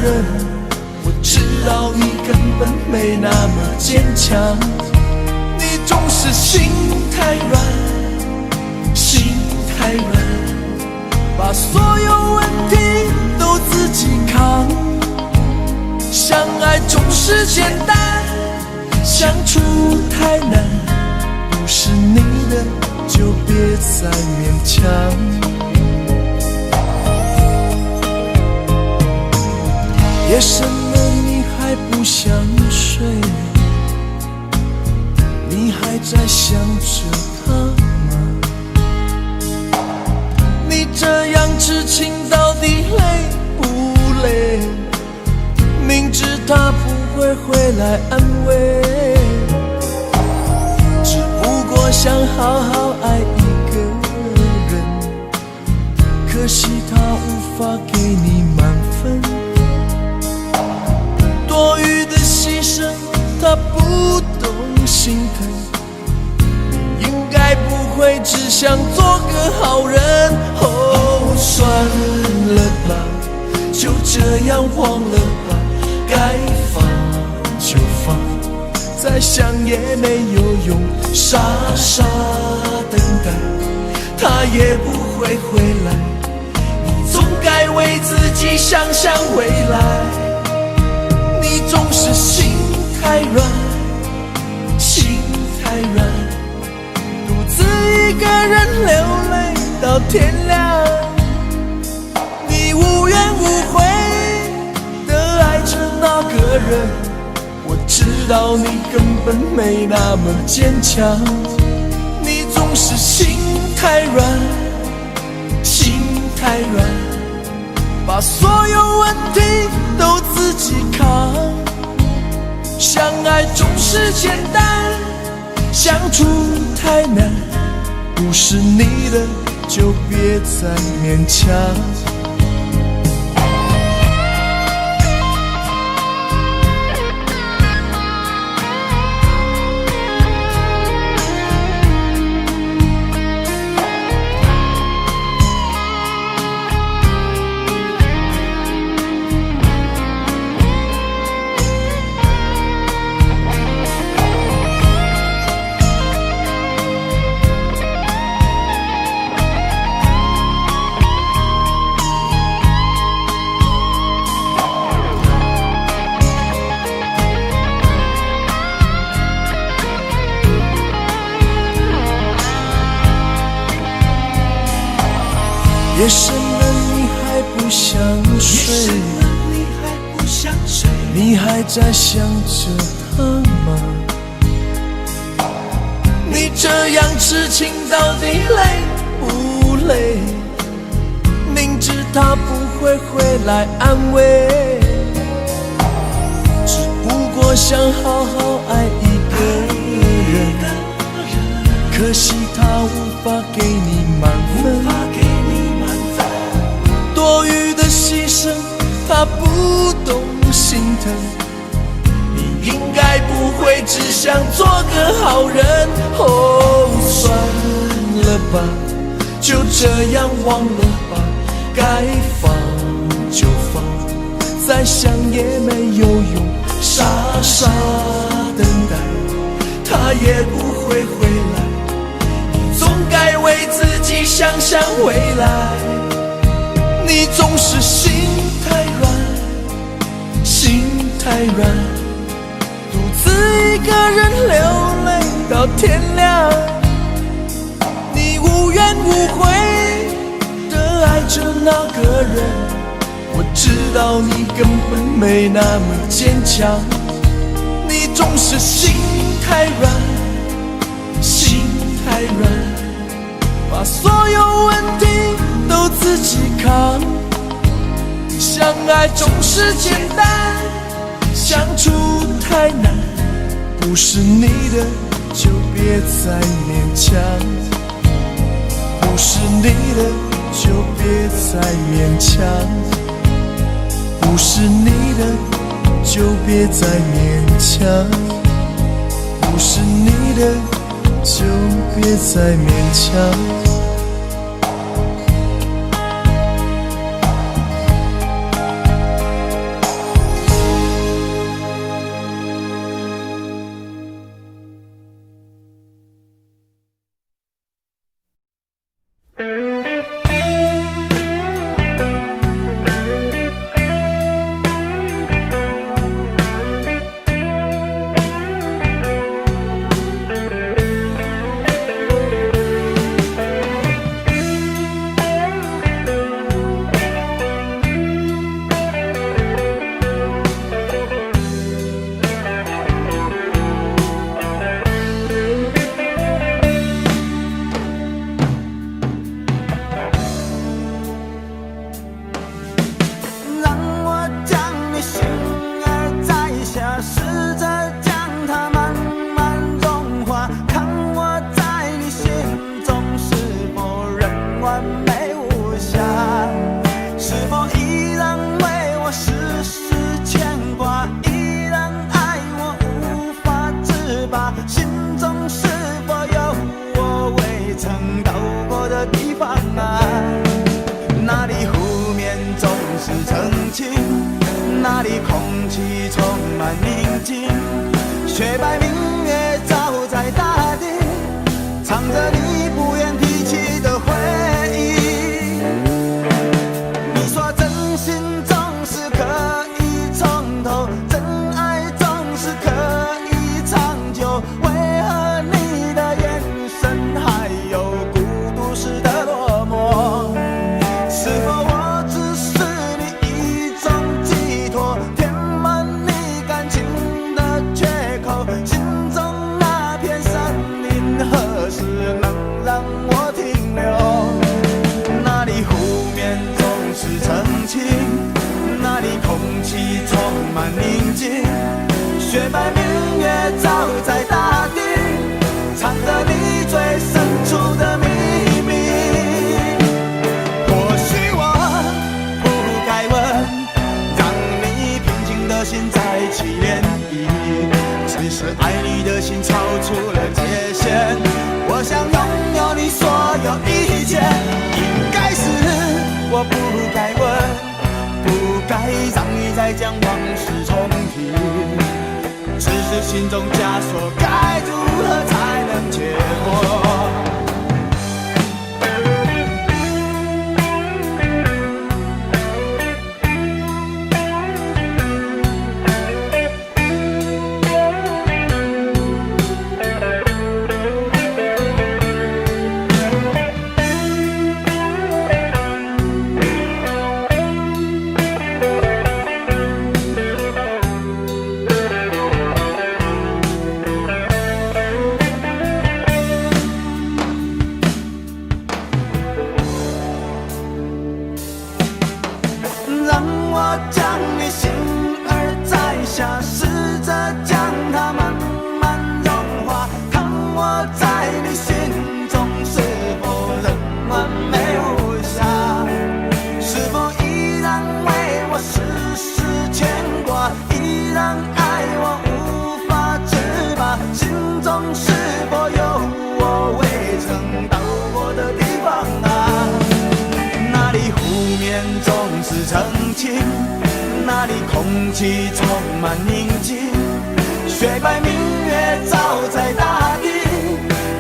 人，我知道你根本没那么坚强，你总是心太软，心太软，把所有问题都自己扛。相爱总是简单，相处太难，不是你的就别再勉强。夜深了你还不想睡，你还在想着他吗？你这样痴情到底累不累？明知他不会回来安慰，只不过想好好爱一个人，可惜他无法给你满分，多余的牺牲他不懂心疼，你应该不会只想做个好人。哦，算了吧，就这样忘了吧，该放就放，再想也没有用，傻傻等待，他也不会回来，你总该为自己想想未来。你总是心太软，心太软，独自一个人流泪到天亮，你无怨无悔的爱着那个人，我知道你根本没那么坚强，你总是心太软，心太软，把所有问题都自己扛。相爱总是简单，相处太难，不是你的就别再勉强。夜深了你还不想睡，你还在想着他吗？你这样痴情到底累不累？明知他不会回来安慰，只不过想好好爱一个人，可惜他无法给你满分，多余的牺牲他不懂心疼，你应该不会只想做个好人。哦，算了吧，就这样忘了吧，该放就放，再想也没有用，傻傻等待，他也不会回来，你总该为自己想想未来。你总是心太软，心太软，独自一个人流泪到天亮，你无怨无悔的爱着那个人，我知道你根本没那么坚强，你总是心太软，心太软，把所有问题都自己扛。相爱总是简单，相处太难，不是你的就别再勉强，不是你的就别再勉强，不是你的就别再勉强，不是你的就别再勉强。空气充满宁静，雪白明月照在大地，唱着你不愿提起的回忆。你说真心总是可以从头，真爱总是可以长久，为何你的眼神还有孤独时的落寞？是否我只是你一种寄托，填满你感情的缺口？心中那片森林何时能让我停留？那里湖面总是澄清，那里空气充满宁静，雪白明月照在大地，藏着你最深处的秘密。或许我不该问，让你平静的心再起涟漪，只是爱你的心超出了界限。我想拥有你所有一切，应该是我不该问，不该让你再将往事重提，只是心中枷锁该如何才能解脱？让我将你心儿摘下，试着将它慢慢融化，看我在你心中是否仍完美无瑕，是否依然为我时时牵挂，依然爱我无法自拔，心中是否有我未曾到过的地方啊？那里湖面总是澄清，那里空气充满宁静，雪白明月照在大地，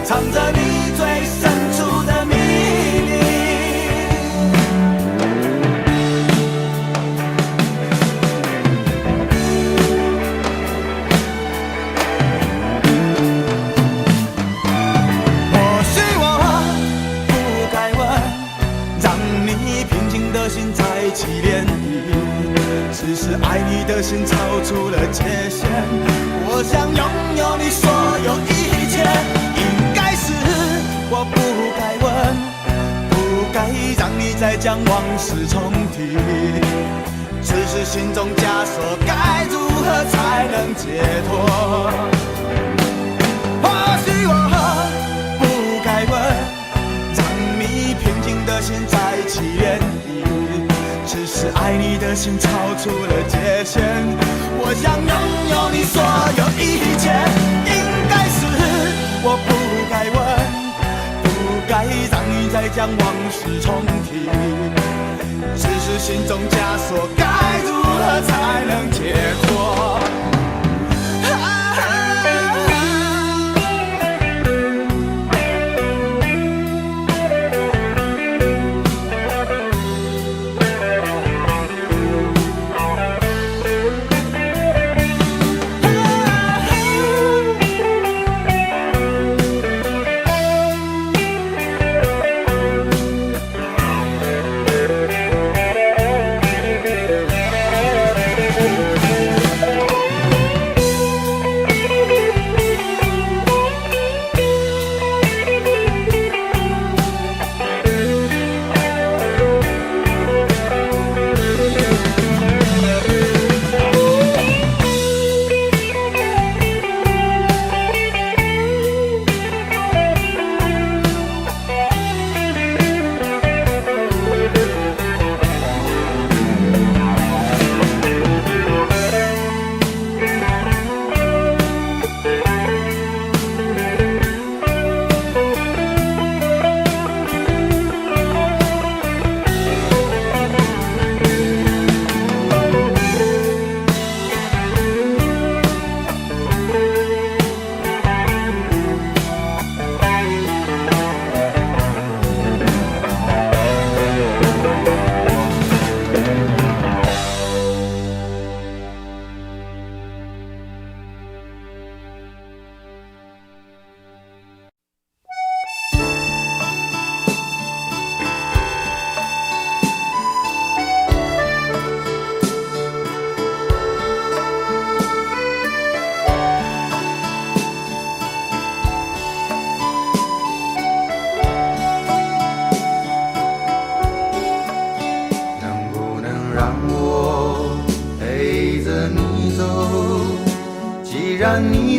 藏着你最深处的秘密。或许我不该问，让你平静的心再起涟漪，只是爱你的心超出了界限。我想拥有你所有一切，应该是我不该问，不该让你再将往事重提，只是心中枷锁该如何才能解脱？或许我不该问，让你平静的心再起涟漪，只是爱你的心超出了界限。我想拥有你所有一切，应该是我不该问，不该让你再将往事重提，只是心中枷锁该如何才能解脱？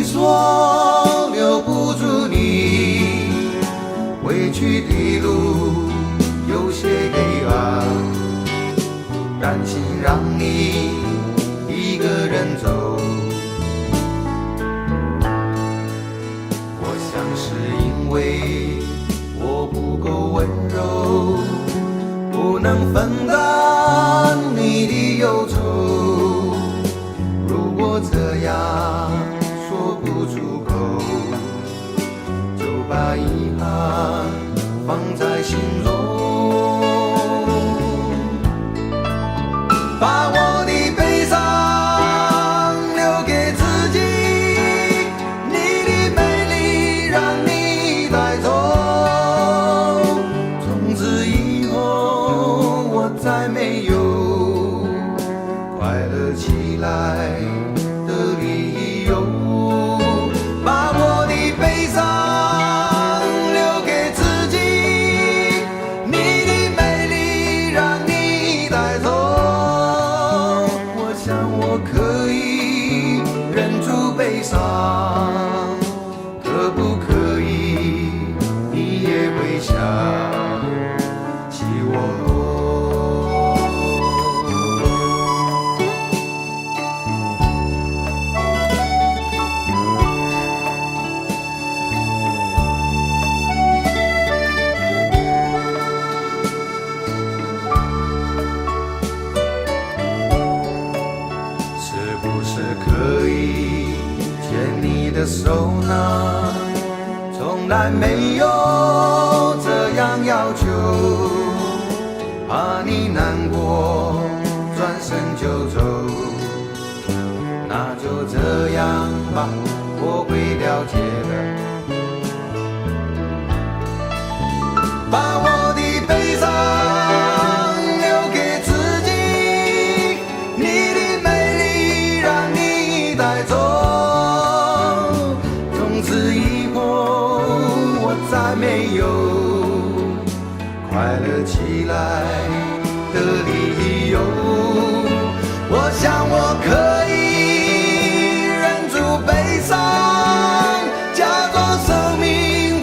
你说留不住你，回去的路有些黑暗，担心让你一个人走。我想是因为我不够温柔，不能分担你的忧愁。如果这样说不出口，就把遗憾放在心中，把我的悲伤留给自己，你的美丽让你带走。从此以后我再没有快乐起来的理由，把我的悲伤留给自己，你的美丽让你带走。我想我可以忍住悲伤，可不可以你也会想起我？是不是可以牵你的手呢？从来没有这样要求，怕你难过转身就走。那就这样吧，我会了解的。把我的悲伤留给自己，你的美丽让你带走。从此以后我再没有快乐起来的理由。我想我可以忍住悲伤，假装生命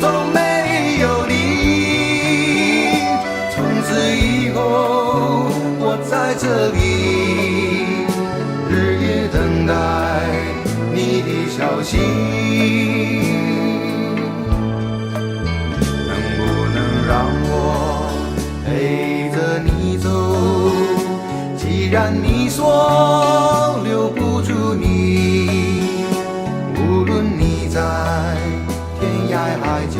中没有你。从此以后我在这里日夜等待你的消息，能不能让我陪着你走？既然你说留不住你，无论你在天涯海角，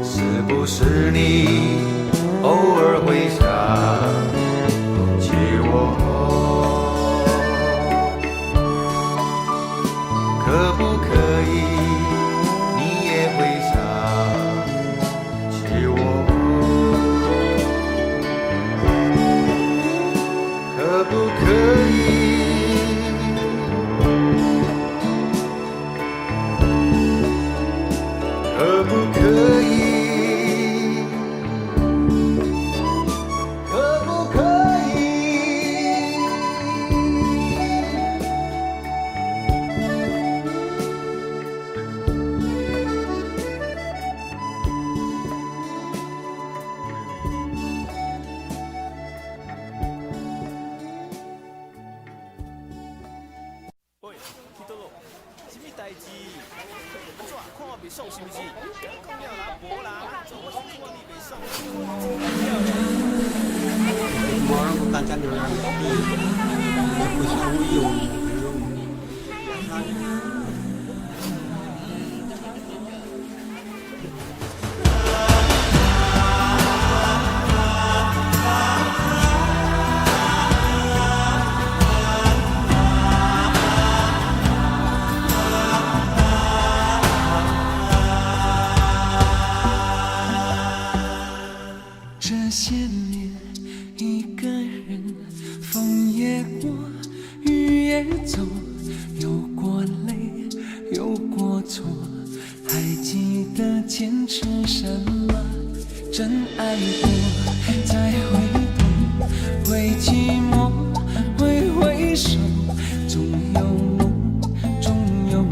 是不是你偶尔会想起我？可不可以你也会想起我？可不可以？可不可以？可不可以？喂，去倒落？什么代志？怎看我袂爽是不是？讲了啦，无啦，做我是看你袂爽。我大家流浪地，也不是无有。这些年一个人，风也过，雨也走，有过泪，有过错，还记得坚持什么？真爱过，再回头，会寂寞，会回首，总有梦，总有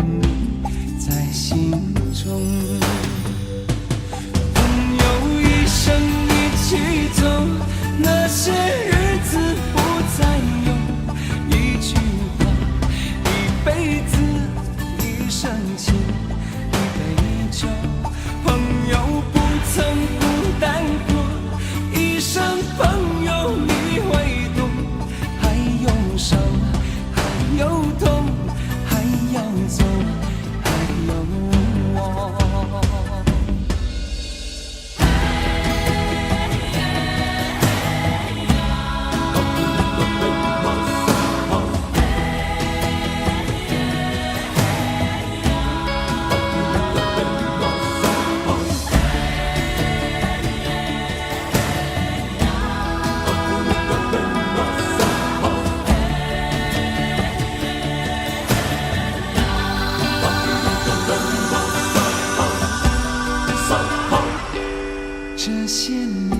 情，一杯酒，朋友不曾孤单过，一生朋友你会懂，还有伤，还有痛，还要走，还有我。这些年，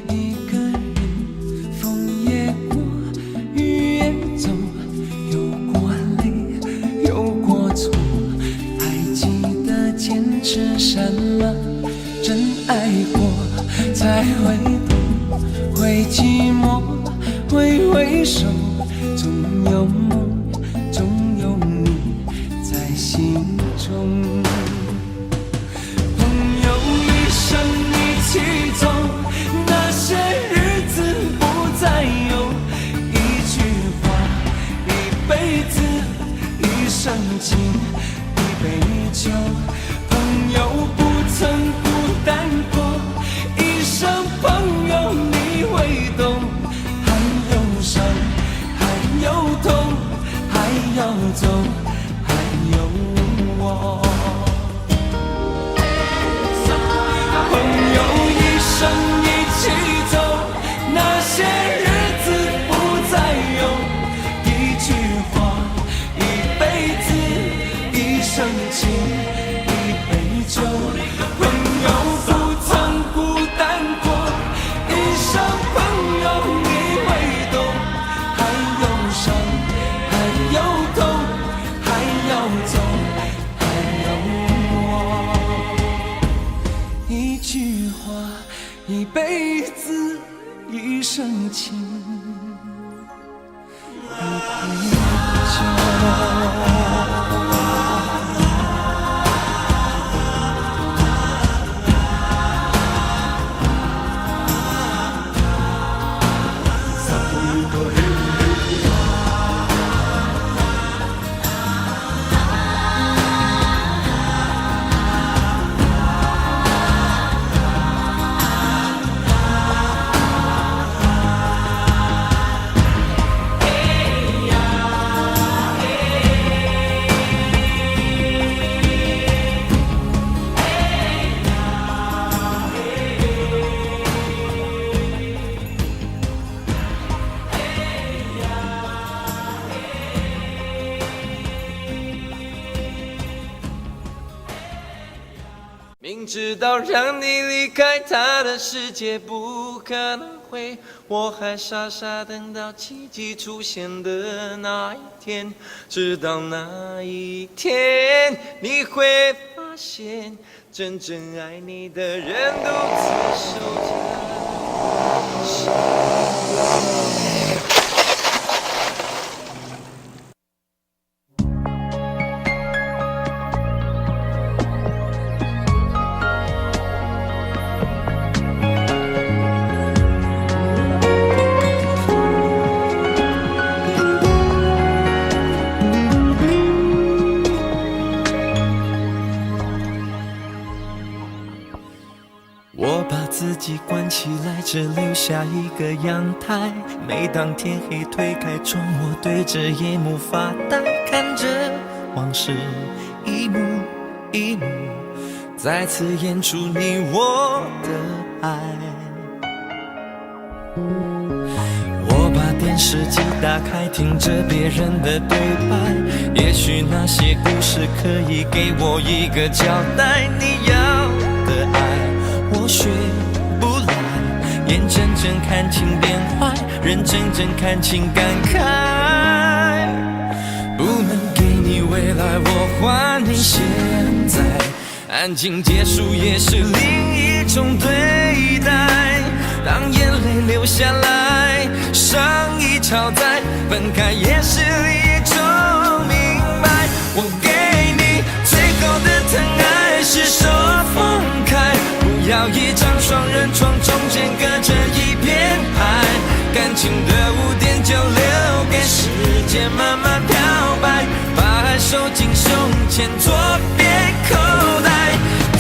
一个人，风也过，雨也走，有过泪，有过错，还记得坚持什么？真爱过，才会懂，会寂寞，会回首，总有梦，总有你在心中。一起走，那些日子不再有，一句话，一辈子，一生情，一杯酒，朋友不曾孤单过，一生朋友你会懂，还有伤，还有痛，还要走，还有我。一生一起走，那些日子不再有，一句话，一辈子，一生情，一杯酒，朋友不曾孤单过，一生朋友你会懂，还有伤，还有痛，还要走，还有我，一句话，一辈子，一生情，一杯酒。明知道让你离开他的世界不可能会，我还傻傻等到奇迹出现的那一天，直到那一天，你会发现，真正爱你的人独自守着伤。自己关起来，只留下一个阳台。每当天黑推开窗，我对着夜幕发呆，看着往事一幕一幕再次演出你我的爱。我把电视机打开，听着别人的对白，也许那些故事可以给我一个交代。你要的爱，我学不来，眼睁睁看情变坏，人睁睁看情感慨。不能给你未来，我还你现在。安静结束也是另一种对待。当眼泪流下来，伤已超载，分开也是一种明白。我给你最间慢慢漂白，把爱收进胸前左边口袋。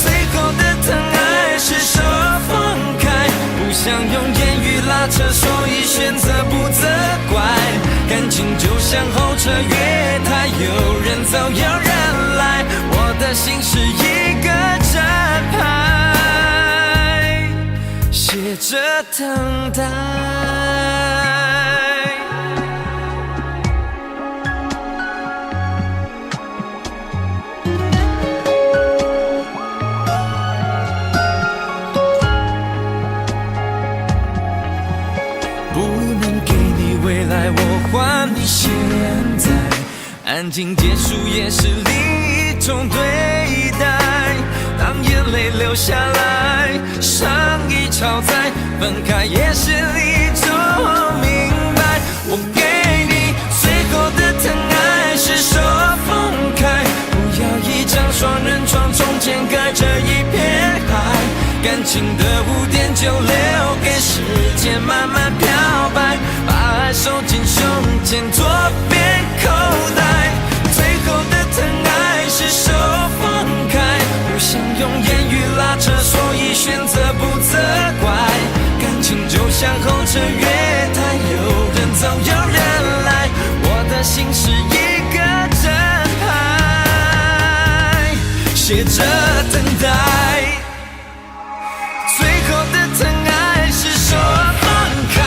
最后的疼爱是手放开，不想用言语拉扯，所以选择不责怪。感情就像候车月台，有人走有人来，我的心是一个站牌，写着等待。我还你现在，安静结束也是另一种对待。当眼泪流下来，伤已超载，分开也是一种明白。我给你最后的疼爱是手放开，不要一张双人床，中间隔着一片海。感情的污点就留给时间慢慢漂白，把爱收进胸前左边口袋。最后的疼爱是手放开，不想用言语拉扯，所以选择不责怪。感情就像候车月台，有人走有人来，我的心是一个站牌，写着等待。最后的疼爱是手放开，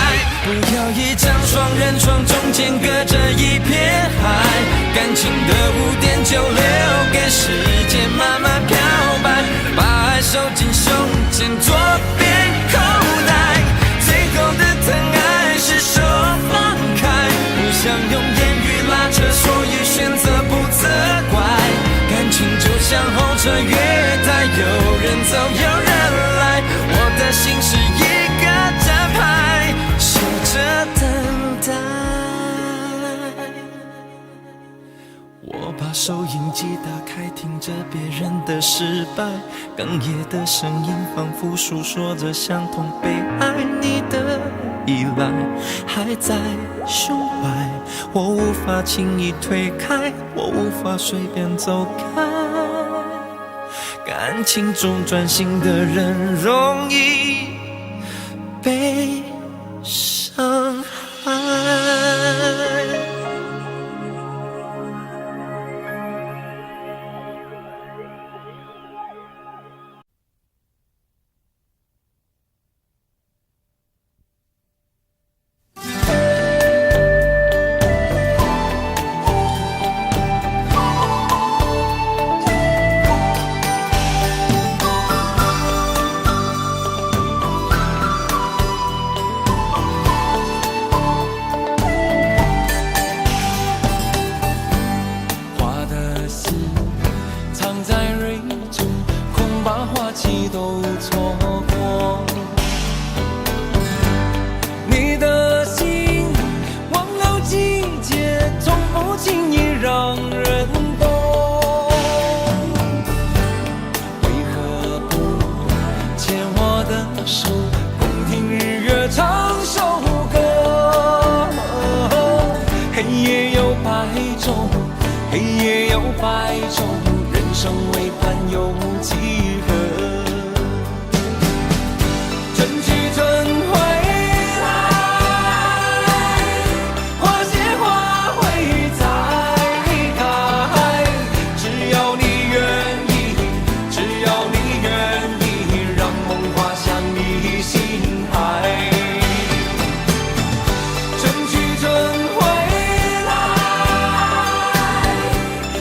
不要一张双人床，中间隔着一片海。感情的污点就留给时间慢慢漂白，把爱收进胸前左边口袋。最后的疼爱是手放开，不想用言语拉扯，所以选择不责怪。感情就像候车月台，有人走有人来，我的心是一个站牌，守着等待。我把收音机打开，听着别人的失败，哽咽的声音仿佛诉说着相同被爱你的依赖，还在胸怀，我无法轻易推开，我无法随便走开。感情中专心的人容易被伤害。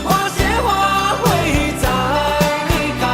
花谢花会再开。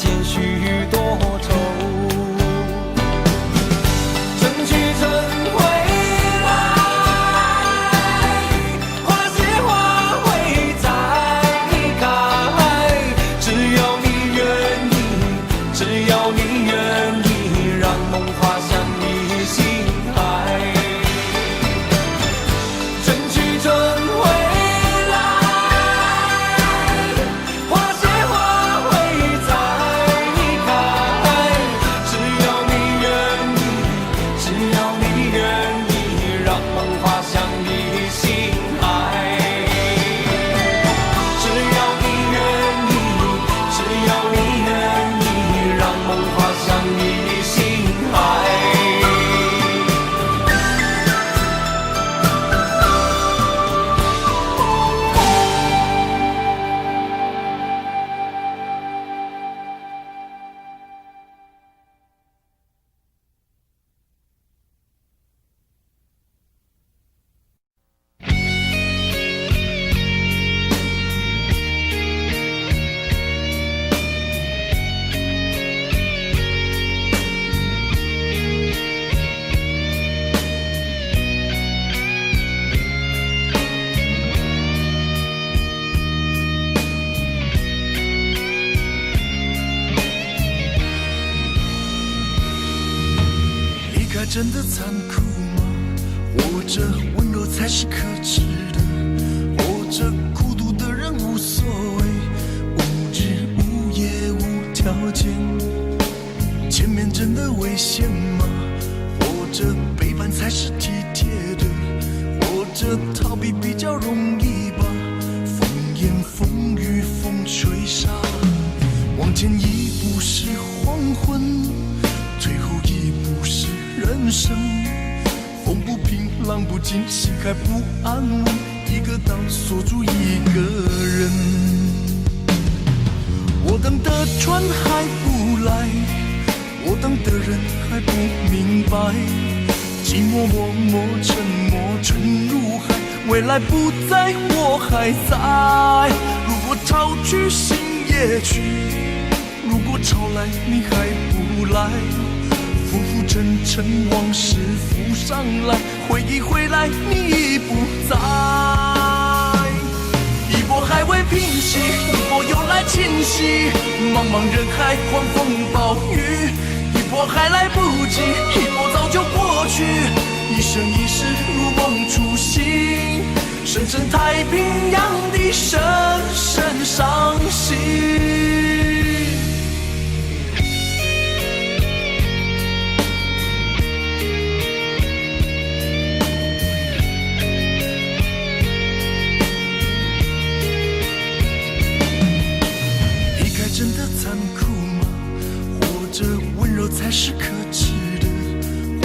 减许多愁。春去春回来，花谢花会再开。只要你愿意，只要你愿意，让梦滑向你心海。春去春回来，花谢花会再开。只要你愿意，只要你愿意，让梦滑向你心海。只要你愿意，只要你愿意，让梦滑向你心海。离开真的残酷吗？活着温柔才是可耻的，活着孤独的人无所谓，无日无夜无条件。前面真的危险吗？活着背叛才是体贴的，活着逃避比较容易吧。风言风语风吹沙，往前一步是黄昏，退后一步是人生。风不平浪不静，心还不安稳，一个岛锁住一个人。我等的船还不来，我等的人还不明白，寂寞默默沉默沉入海，未来不在我还在。如果潮去心也去，如果潮来你还不来，浮浮沉沉往事浮上来，回忆回来你已不在。一波还未平息，一波又来侵袭，茫茫人海狂风暴雨，一波还来不及，一波早就过去，一生一世如梦初醒，深深太平洋的深深伤心。真的残酷吗？活着温柔才是可耻的，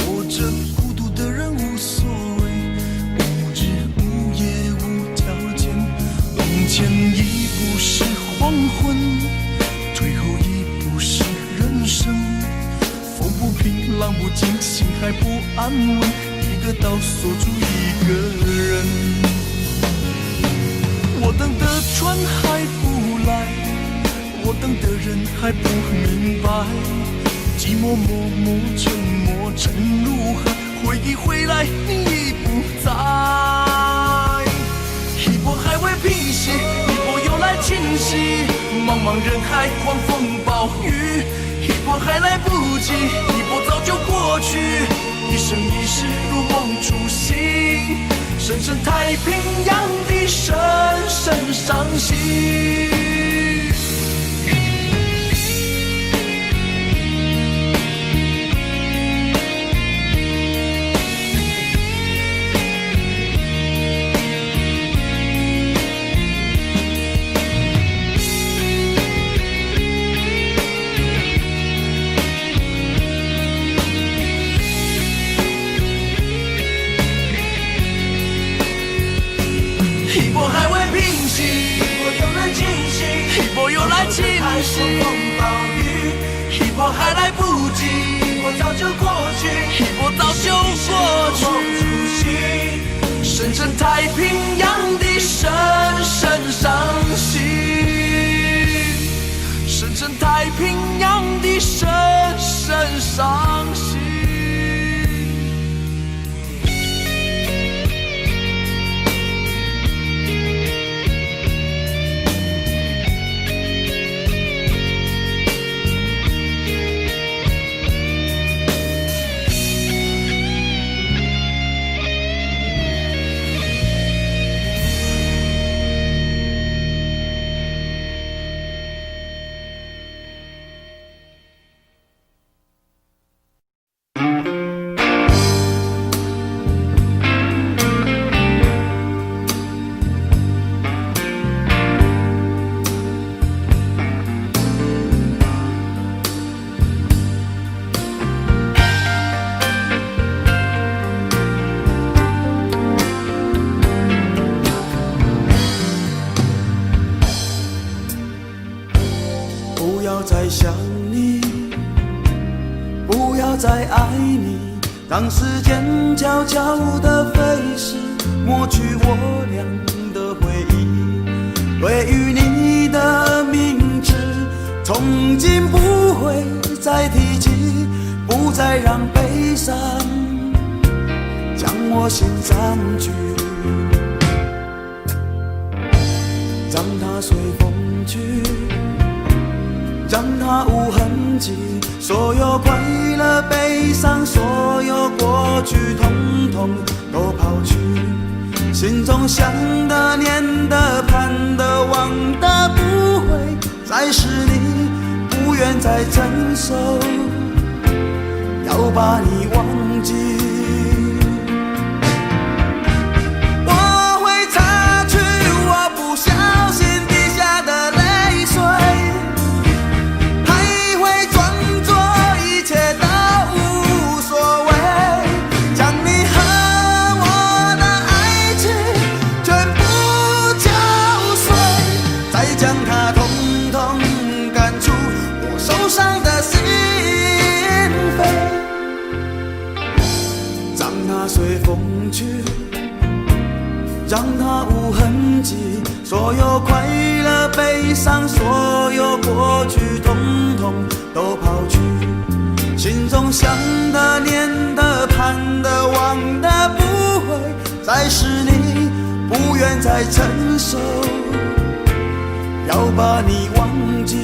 活着孤独的人无所谓，无日无夜无条件。往前一步是黄昏，退后一步是人生。风不平浪不静，心还不安稳，一个岛锁住一个人。我等的船还不来，我等的人还不明白，寂寞默默沉默沉入海，回忆回来你已不在。一波还未平息，一波又来侵袭，茫茫人海狂风暴雨，一波还来不及，一波早就过去，一生一世如梦初醒，深深太平洋的深深伤心。一波还未平息，一波又来侵袭，一波又来侵袭，风暴雨，一波还来不及，一波早就过去，一波早就过去，深深太平洋的深深伤心，深深太平洋的深深伤心。不要再想你，不要再爱你，让时间悄悄地飞逝，抹去我俩的回忆。对于你的名字，从今不会再提起，不再让悲伤将我心占据，让它随风去，让它无痕迹，所有快乐悲伤，所有过去统统都抛去，心中想的念的盼的望的不会再是你，不愿再承受，要把你忘记。我会擦去我不小心滴下的泪水，还会装作一切都无所谓，将你和我的爱情全部搅碎，再将它统统赶出我受伤的心扉，让它随风去，让它无痕迹，所有快乐悲伤，所有过去统统都抛去，心中想的念的盼的望的不会再是你，不愿再承受，要把你忘记。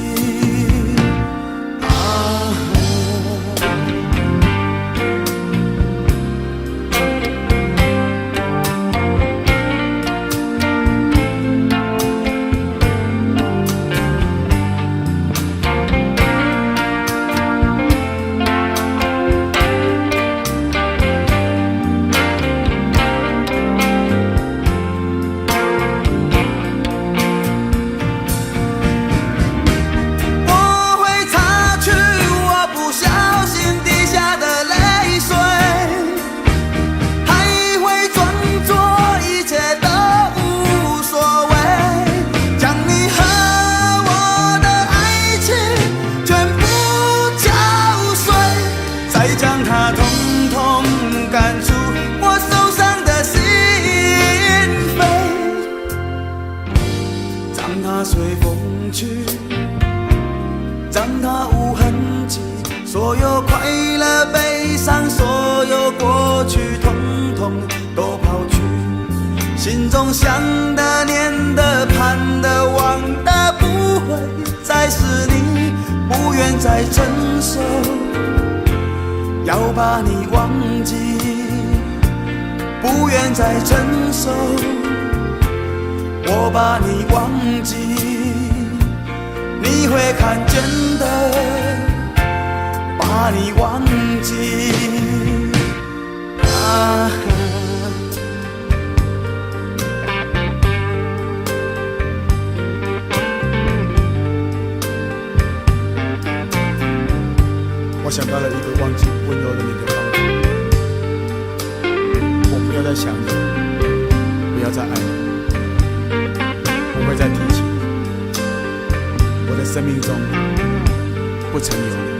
随风去，让它无痕迹，所有快乐悲伤，所有过去统统都抛去，心中想的念的盼的望的不会再是你，不愿再承受，要把你忘记，不愿再承受，我把你忘记，你会看见的，把你忘记。我想到了一个忘记温柔的你的方法，我不要再想你，不要再爱你，不会再提起你，我的生命中不曾有你。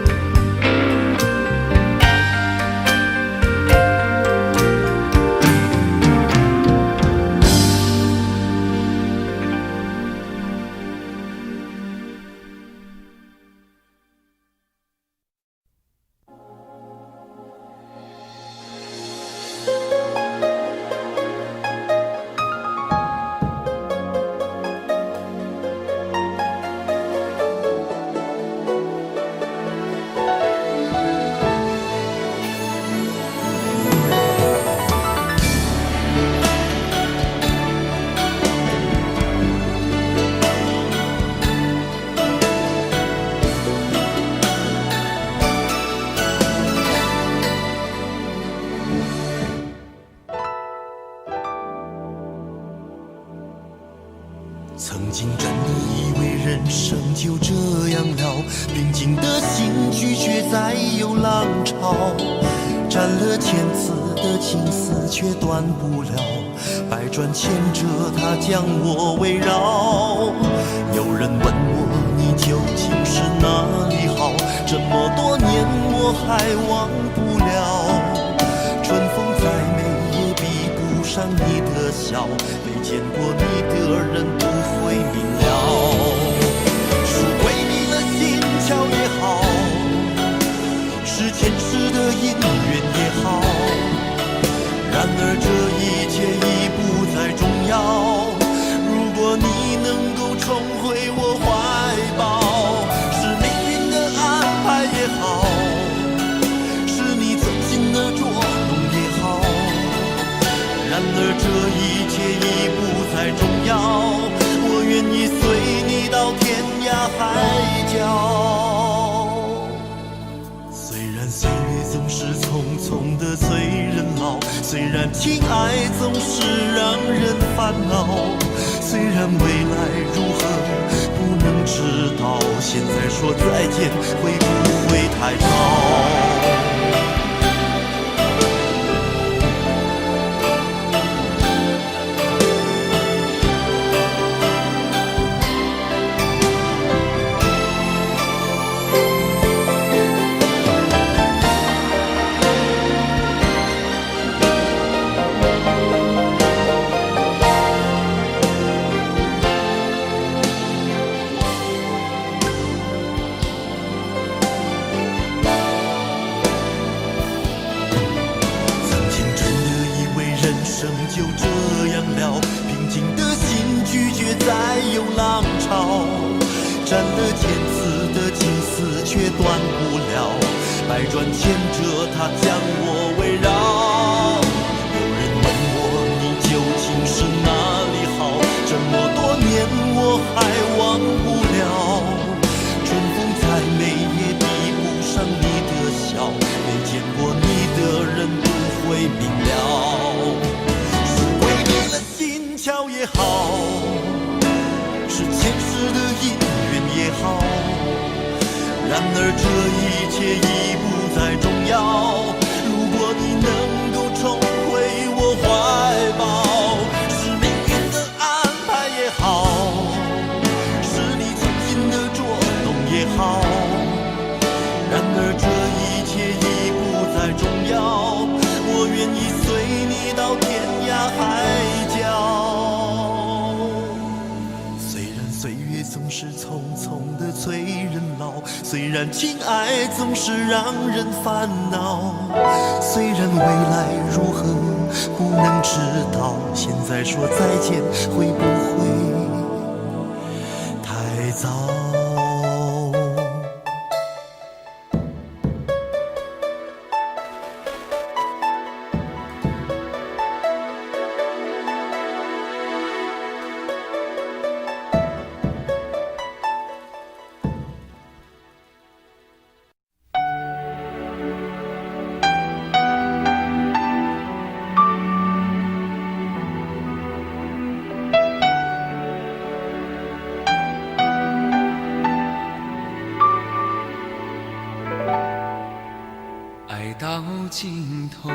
曾经真的以为人生就这样了，平静的心拒绝再有浪潮，斩了千次的情丝却断不了，百转千折它将我围绕。有人问我你究竟是哪里好，这么多年我还忘不了，春风再美也比不上你的笑，没见过你的人不会明了。是鬼迷了心窍也好，是前世的因缘也好，然而这一切已不再重要。如果你能够重回我怀抱，是命运的安排也好，是你存心的捉弄也好，然而这一切已不再重要。我愿意随你到天涯海角。虽然岁月总是匆匆的催人老，虽然情爱总是让人烦恼，虽然未来如何不能知道，现在说再见会不会太早？就这样了，平静的心拒绝再有浪潮，斩了千次的情丝却断不了，百转千折它将我围绕。有人问我你究竟是哪里好，这么多年我还忘不了，春风再美也比不上你的笑，没见过你的人不会明了。巧也好，是前世的因缘也好，然而这一切已不再重要。如果你能够重回我怀抱，是命运的安排也好，是你存心的捉弄也好，然而这一切已不再重要。我愿意随你到天涯海角。总是匆匆的催人老，虽然情爱总是让人烦恼，虽然未来如何不能知道，现在说再见会不会太早？到尽头，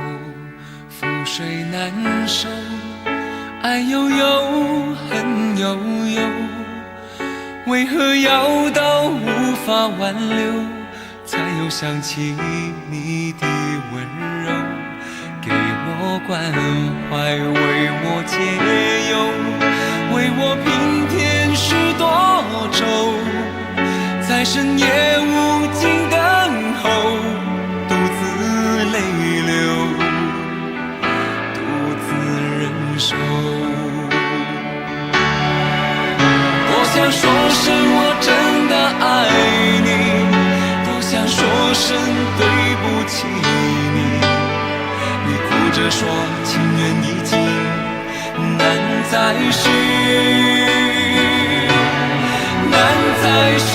覆水难收，爱悠悠，恨悠悠，为何要到无法挽留，才又想起你的温柔，给我关怀，为我解忧，为我平添许多愁，在深夜无尽等候，独自泪流，独自忍受。多想说声我真的爱你，多想说声对不起你，你哭着说情缘已尽，难再续，难再续。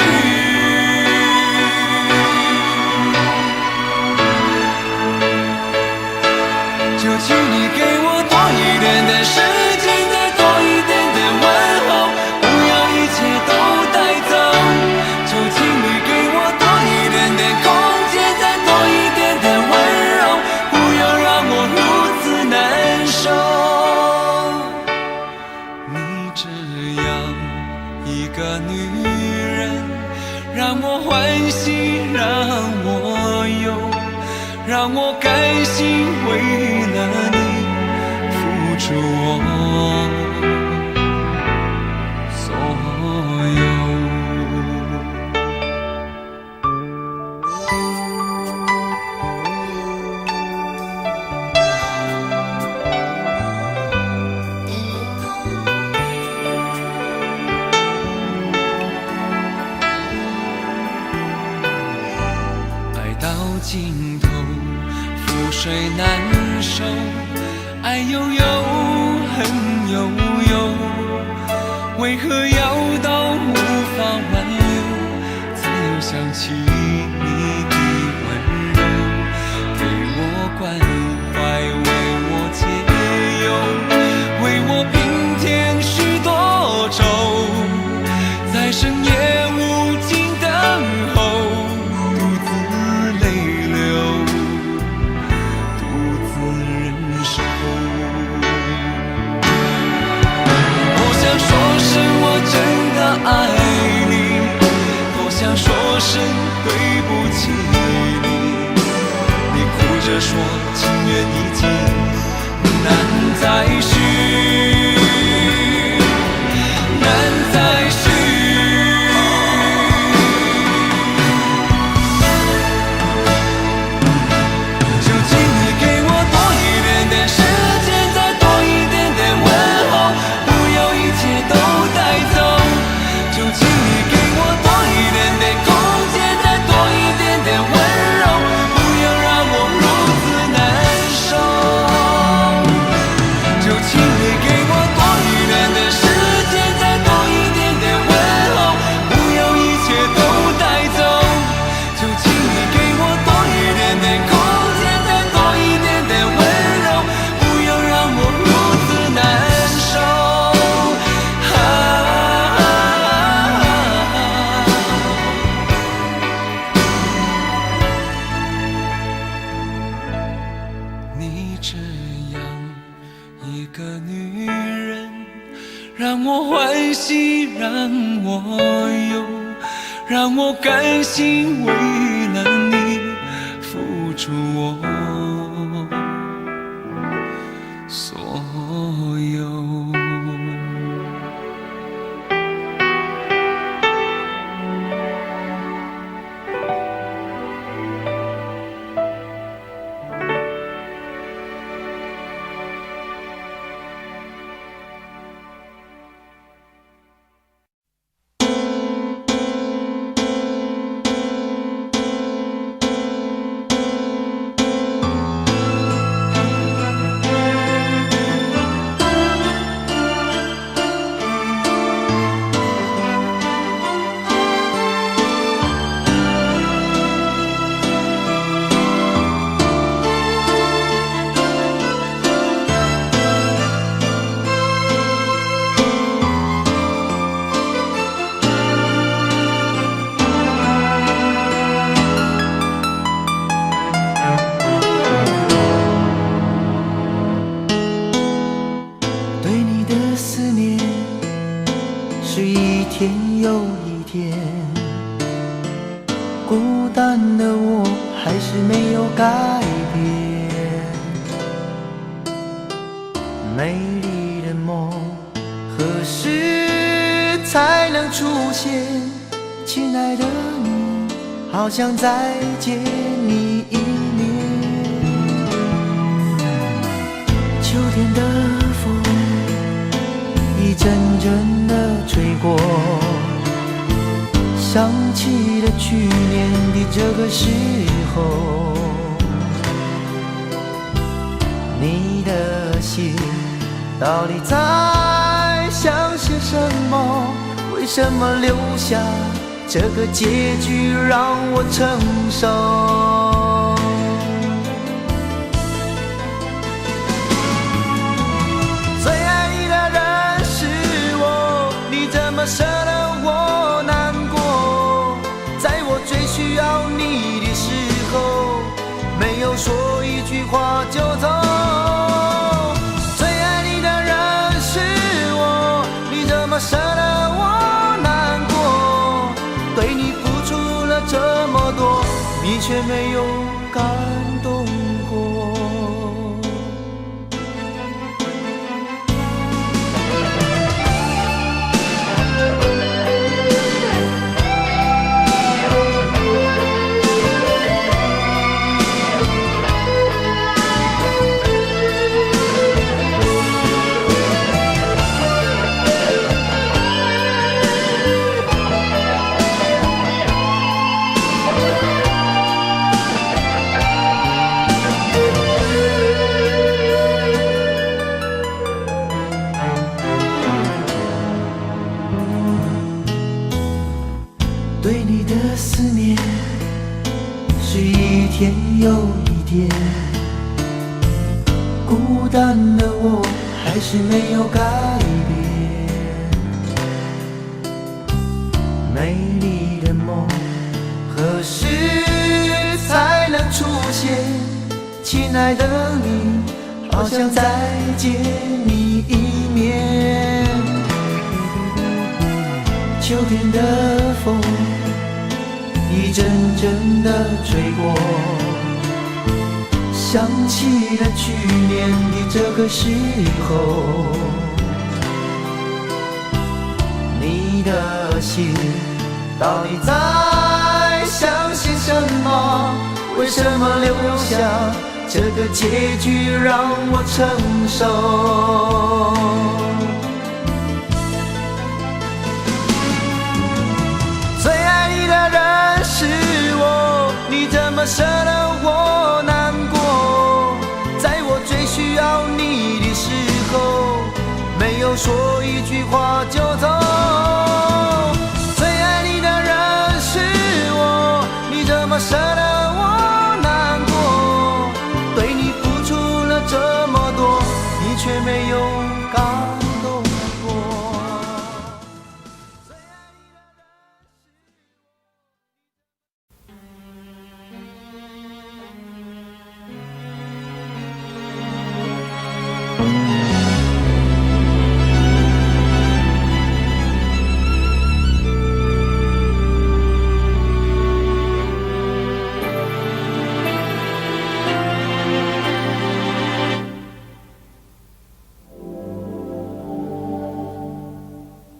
就请你给我多一点的时间，再多一点的问候，不让我甘心为了你付出我所有。尽头，覆水难收，爱悠悠，恨悠悠，为何要到无法挽留，才又想起你的温柔，给我关怀，为我解忧，为我平添许多愁，在深夜无尽等候。爱你，多想说声对不起你。你哭着说情缘已尽，难再续，难再续。就请你给我多一点点时间，再多一点点问候，不要一切都带走。就请你给我多一点点空间，再多一点点温柔，不要让我如此难受。就请你给我多一点点时间，再多一点点问候，不要一切都带走。就请你给我多一点点空间，再多一点点温柔，不要让我如此难受。让我欢喜，让我忧，让我甘心为了你付出我所有。孤单的我还是没有改变，美丽的梦何时才能出现？亲爱的你，好想再见你一面。秋天的风一阵阵的吹过，想起了去年的这个时候，你的信到底在想些什么？为什么留下这个结局让我承受？最爱你的人是我，你怎么舍得我难过？在我最需要你的时候，没有说一句话就走。最爱你的人是我，你怎么舍得我难过？对你付出了这么多，你却没有感动天又一天，孤单的我还是没有改变。美丽的梦何时才能出现？亲爱的你，好想再见你一面。秋天的风一阵阵的吹过，想起了去年的这个时候。你的心到底在想些什么？为什么留下这个结局让我承受？最爱你的人是我，你怎么舍得我难过？在我最需要你的时候，没有说一句话就走。最爱你的人是我，你怎么舍得我难过？对你付出了这么多，你却没有感动过。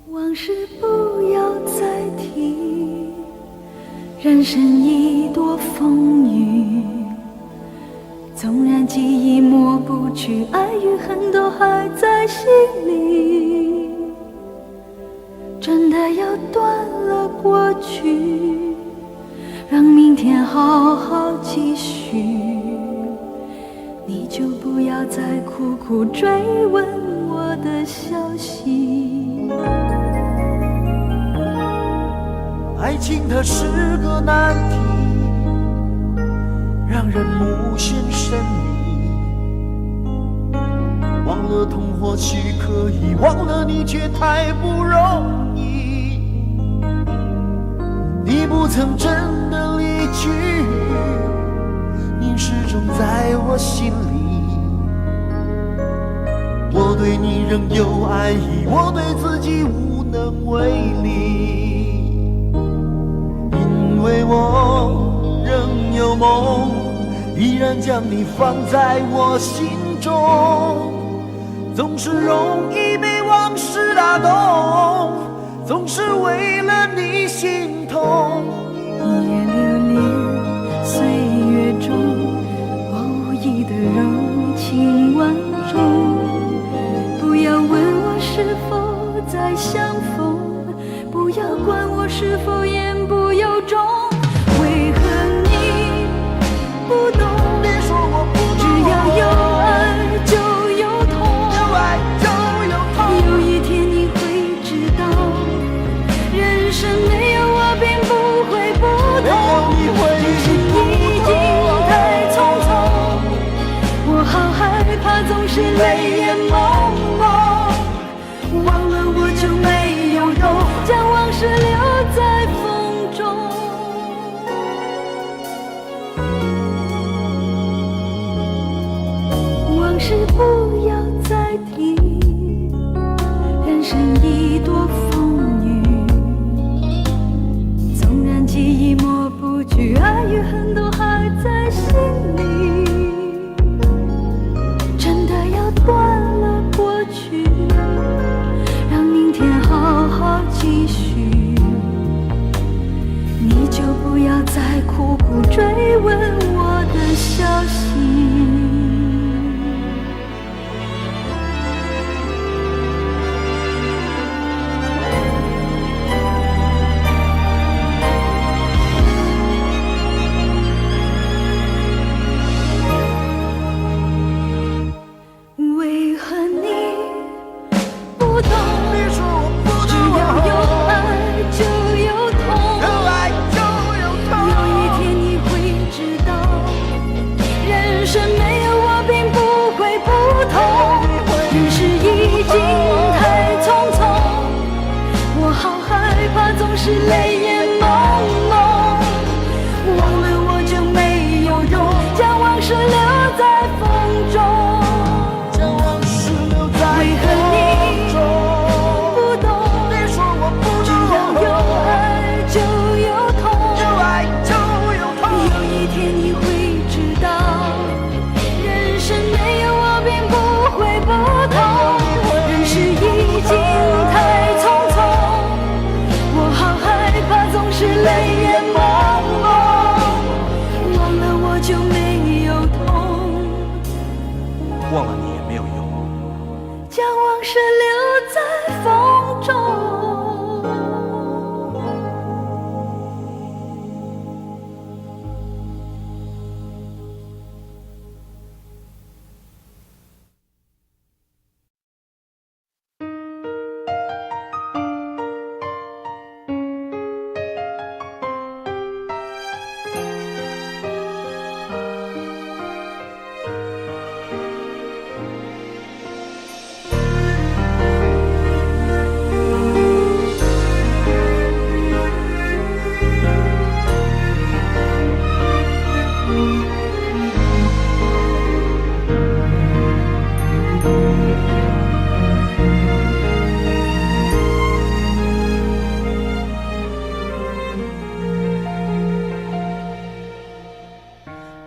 往事不要再提，人生已多风雨。纵然记忆抹不去，爱与恨都还在心里。真的要断了过去，让明天好好继续。你就不要再苦苦追问我的消息。爱情它是个难题，让人无限神秘。忘了痛或许可以，忘了你却太不容易。你不曾真的离去，你始终在我心里。我对你仍有爱意，我对自己无能为力。因为我仍有梦，依然将你放在我心中。总是容易被往事打动，总是为了你心痛。一眼流连岁月中，我无意的柔情万种。不要问我是否再相逢，不要管我是否言不由衷。为何你不懂？别说我不懂，只要有爱就有痛，有爱就有痛。有一天你会知道，人生没有我并不会不同。人生已经太匆匆，我好害怕总是泪眼朦胧。忘了我就没有用，将往事留在风中。往事不要再提，人生已多风雨。纵然记忆抹不去，爱与恨都还在心里。真的要断了过去，让明天好好继续。你就不要再苦苦追问我的消息。为何你不懂？别说我不只懂，要有爱就有痛。有爱就有痛。有一天你会知道，是泪眼朦胧。忘了我就没有用，将往事留在风中。将往事留在为何你不懂？你说我不知道有爱就有痛，有爱就有痛。有一天你会知道，人生没有我并不会不同。人世已经太匆匆，我好害怕总是泪眼朦胧。忘了我就没有痛，忘了你也没有用。将往事留在风中。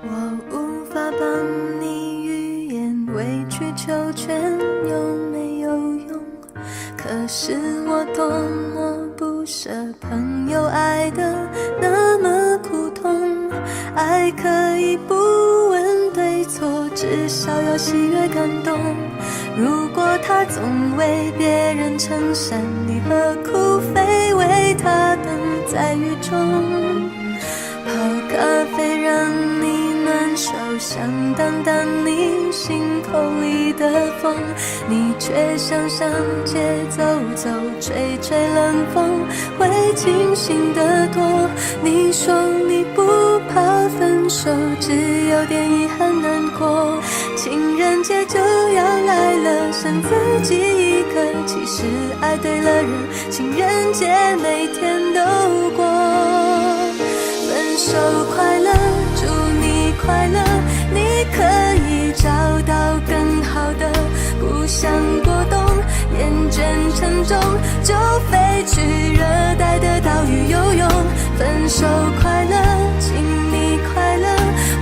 我无法帮你预言，委曲求全有没有用？可是我多么不舍朋友爱得那么苦痛。爱可以不问对错，至少要喜悦感动。如果他总为别人撑伞，你何苦非为他等在雨中？泡咖啡让你暖手，想挡挡你心口里的风，你却想上街走走，吹吹冷风，会清醒得多。你说你不怕分手，只有点遗憾难过。情人节就要来了，剩自己一个，其实爱对了人，情人节每天都过。分手快乐，祝你快乐，你可以找到更好的，不想过冬，厌倦沉重，就飞去热带的岛屿游泳。分手快乐，请你快乐，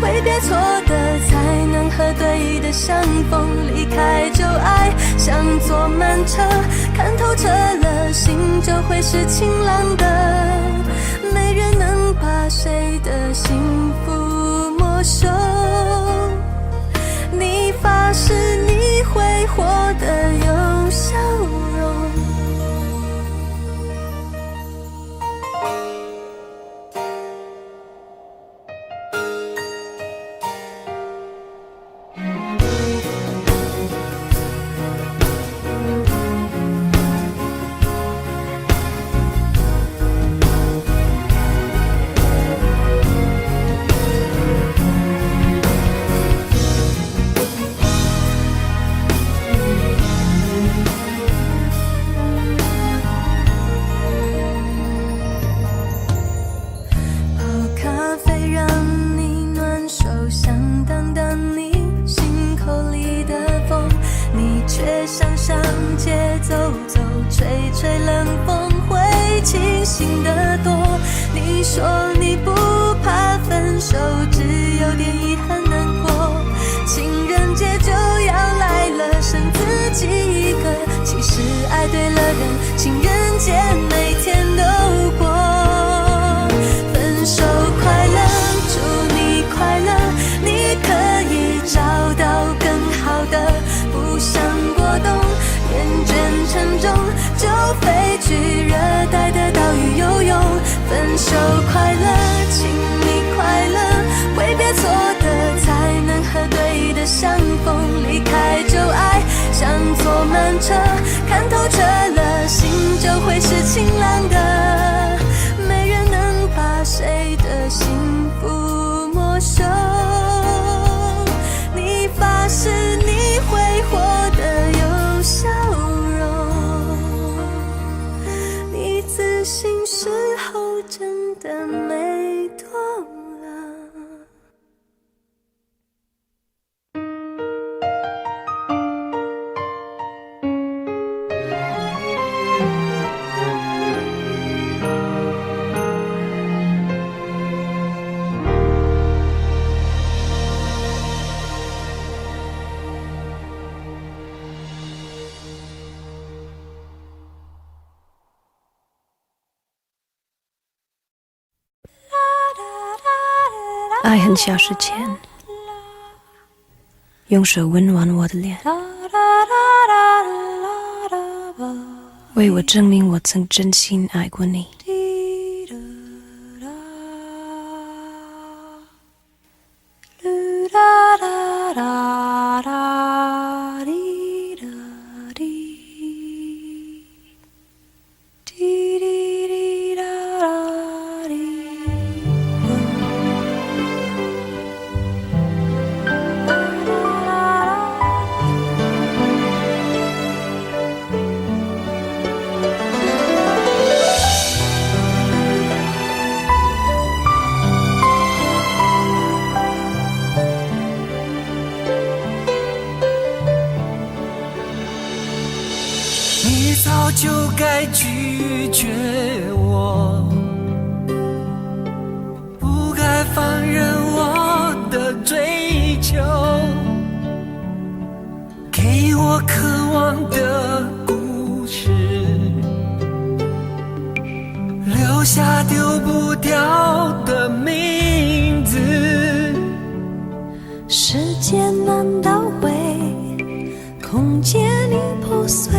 挥别错的才能和对的相逢，离开旧爱像坐慢车，看透彻了，心就会是晴朗的。没人能把谁的幸福没收，你发誓你会活得有笑容。醒得多，你说你不怕分手，只有点遗憾难过。情人节就要来了，剩自己一个，其实爱对了人，情人节每天都过。分手快乐，祝你快乐，你可以找到更好的，不想过冬，厌倦沉重，就飞去热带的岛屿游泳。分手快乐，请你快乐，挥别错的才能和对的相逢，离开旧爱像坐慢车，看透彻了，心就会是晴朗的。没人能把谁的幸福没收，你发誓你会活得有笑容，你自信是爱很消失前，用手温暖我的脸，为我证明我曾真心爱过你。你早就该拒绝我，不该放任我的追求，给我渴望的故事，留下丢不掉的名字。时间难倒回，空间已破碎。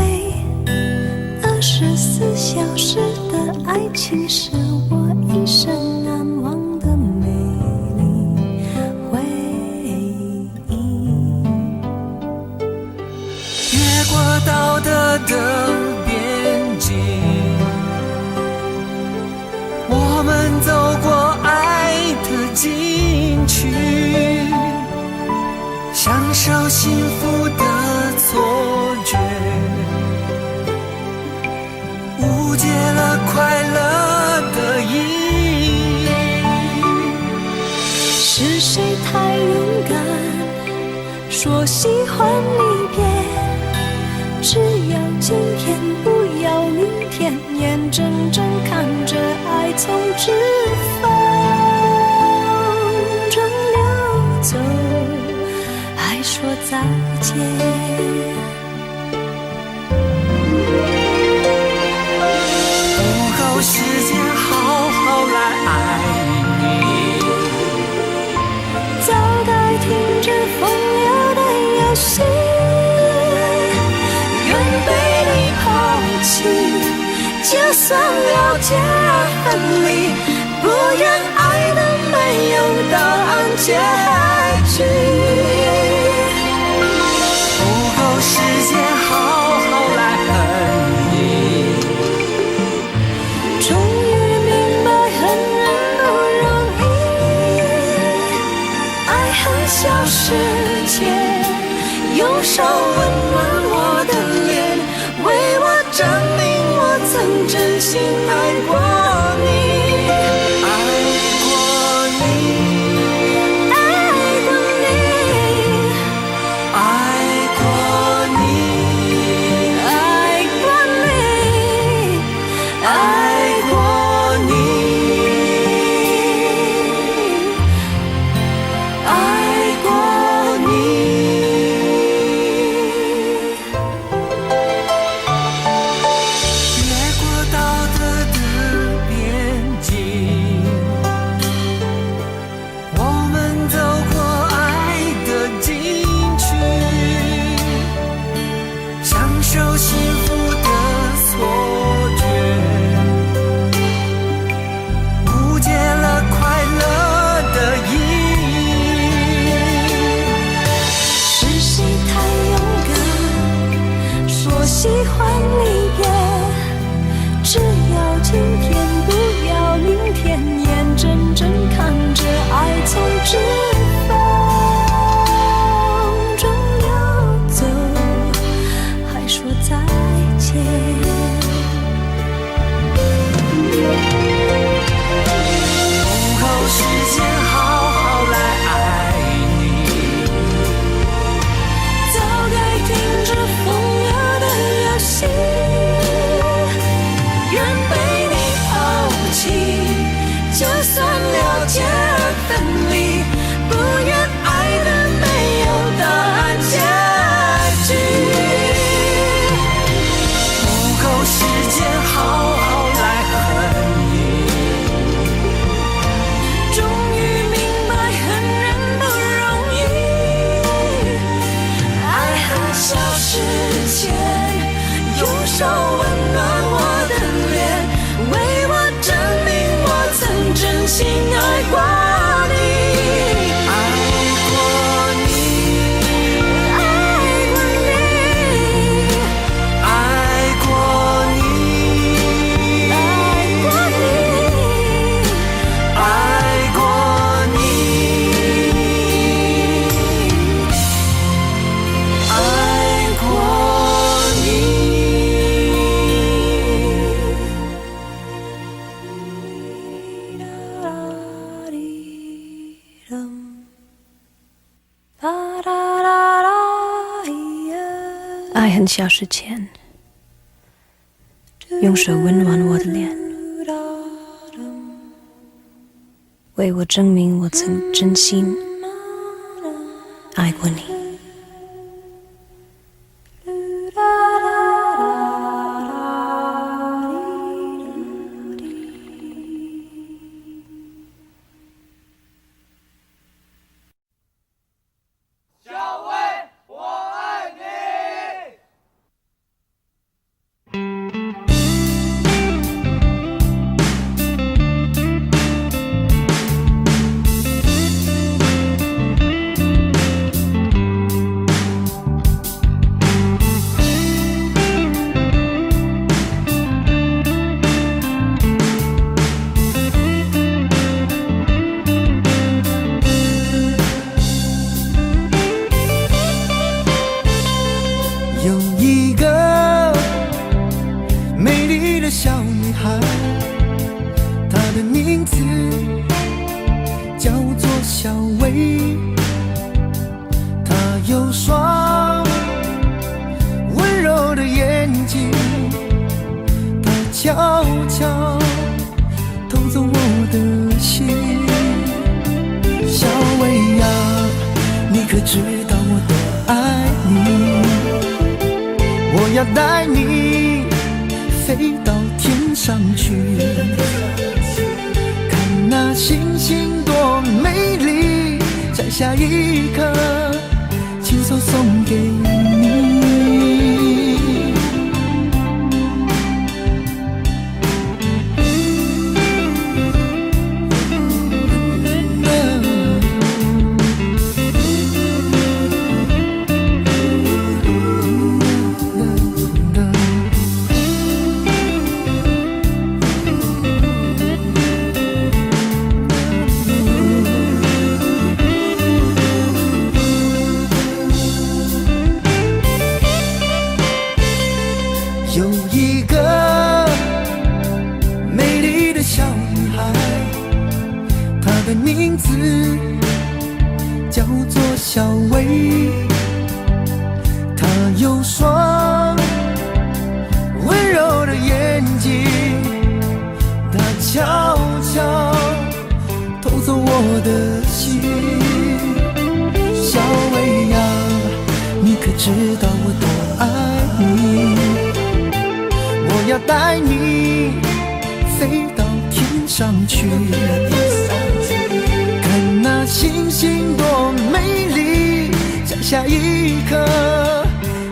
24小时的爱情是我一生难忘的美丽回忆。越过道德的边境，我们走过爱的禁区，享受幸福的错觉，误解了快乐的意义。是谁太勇敢，说喜欢离别？只要今天，不要明天，眼睁睁看着爱从指缝中流走，还说再见。时间好好来爱你，早该停止风流的游戏，愿被你抛弃，就算了解分离，不愿爱的没有答案结局。不够时间好好来恨你，终于明白恨人不容易，爱恨消失前，用手温暖我的脸，为我证明我曾真心爱过你。越过道德的温暖我的脸，为我证明我曾真心爱过你。爱过你，爱过你，爱过你，爱过你，爱过你，爱过你。爱很消失前，用手温暖我的脸，为我证明我曾真心爱过你。有一个美丽的小女孩，她的名字叫做小薇。她有双温柔的眼睛，她悄悄偷走我的心。小薇呀，你可知道我多爱你？我要带你飞到天上去，看那星星多美丽，摘下一颗，亲手送给你。有一个美丽的小女孩，她的名字叫做小薇。她有双温柔的眼睛，她悄悄偷走我的心。小薇呀，你可知道我多爱你？我要带你飞到天上去，看那星星多美丽，摘下一颗，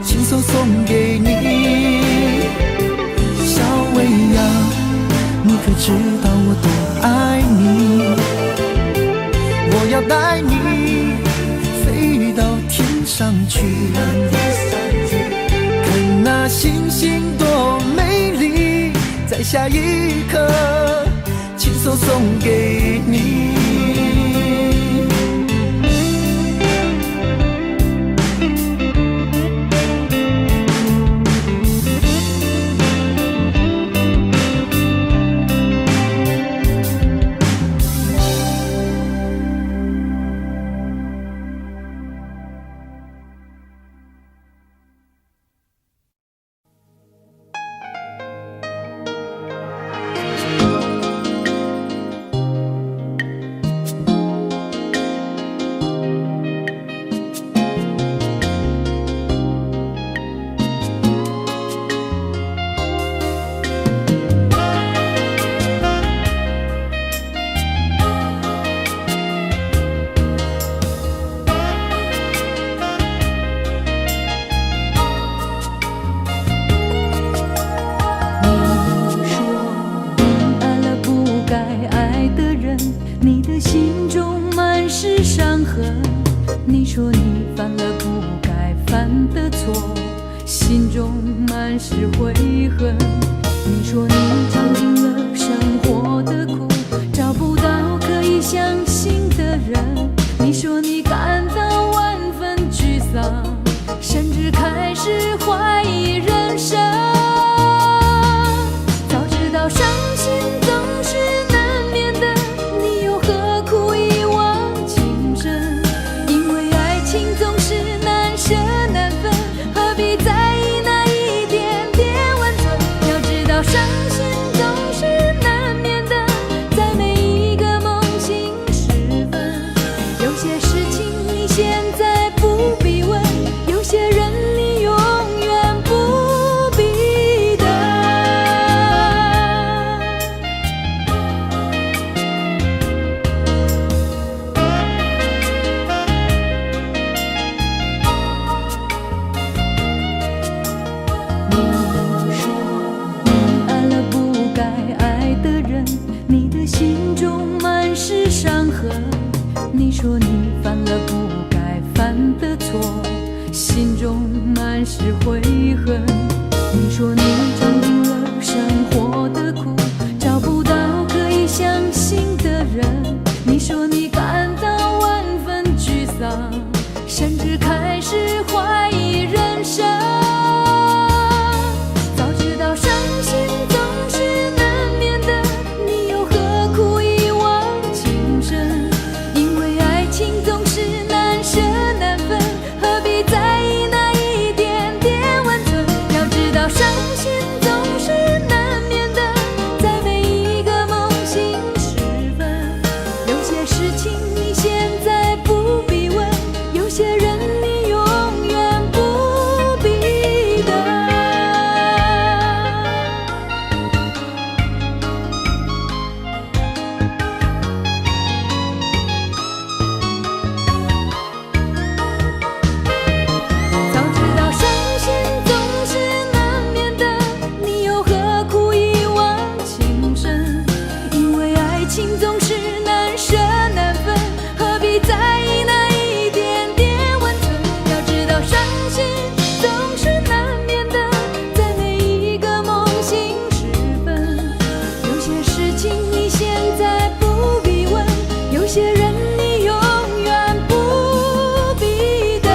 亲手送给你。小薇呀，你可知道我多爱你？我要带你飞到天上去，看那星星多美丽，摘下一颗，亲手送给你。是悔恨。你说你尝尽了生活的苦，找不到可以相信的人。你说你感到万分沮丧，甚至开始怀疑人生。早知道伤心总是难免的，你又何苦一往情深？因为爱情总是难舍难分，何必在意那一点点温存？要知道伤心总是难免的，在每一个梦醒时分。有些事情你现在不必问，有些人你永远不必等。你说你爱了不该爱的人，你的心中满是伤痕。你说你犯了不该犯的错，心中满是悔恨。你说你尝尽了生活的苦，找不到可以相信的人。你说你感到万分沮丧，甚至开始怀疑人生。早知道伤心总是难免的，你又何苦一往情深？因为爱情总是难舍难分，何必在意那一点点温存？要知道伤心总是难免的，在每一个梦醒时分。有些事情你现在不必问，有些人你永远不必等。早知道伤心总是难免的，你又何苦一往情深？因为爱情总是难舍难分，何必在意那一点点温存？要知道伤心总是难免的，在每一个梦醒时分。有些事情你现在不必问，有些人你永远不必等。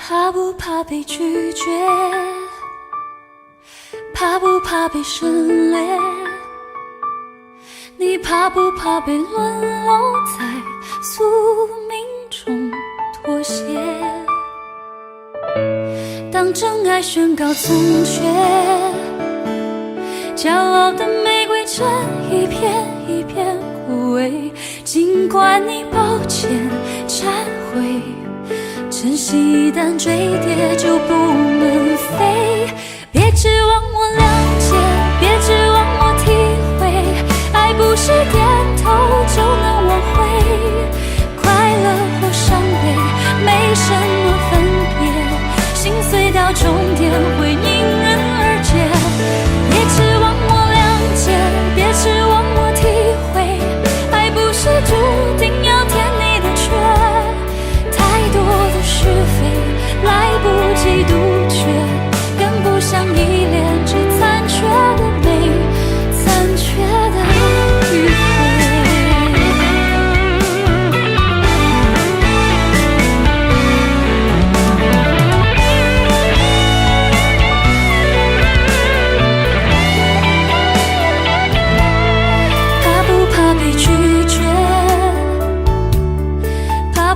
怕不怕被拒绝？怕不怕被省略？你怕不怕被沦落在宿命中妥协？当真爱宣告从缺，骄傲的玫瑰正一片一片枯萎。尽管你抱歉忏悔，珍惜一旦坠跌就不能飞。别指望我谅解，别指望我体会，爱不是点头就能挽回。快乐或伤悲没什么分别，心碎到终点会因人而解。别指望我谅解，别指望我体会，爱不是注定要填你的缺。太多的是非来不及杜绝，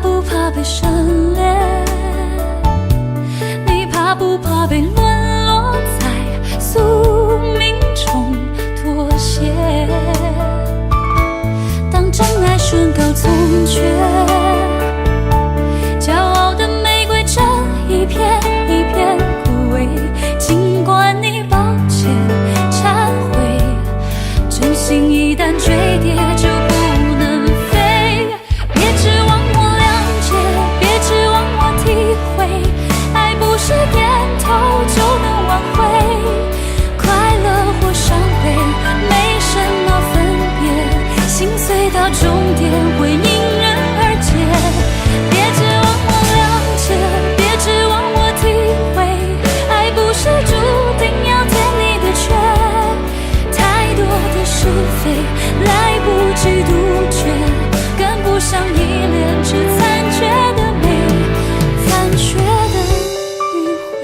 不怕被省略？你怕不怕被沦落在宿命中妥协？当真爱宣告从缺，骄傲的玫瑰正一片一片枯萎。尽管你抱歉忏悔，真心一旦坠跌就不能飞。别指望我谅解，别指望我体会，爱不是点头就能挽回。快乐或伤悲没什么分别，心碎到终点会因人而解。别指望我谅解，别指望我体会，爱不是注定要填你的缺。太多的是非来不及杜绝，跟不上依恋，只残缺的美，残缺的迂回。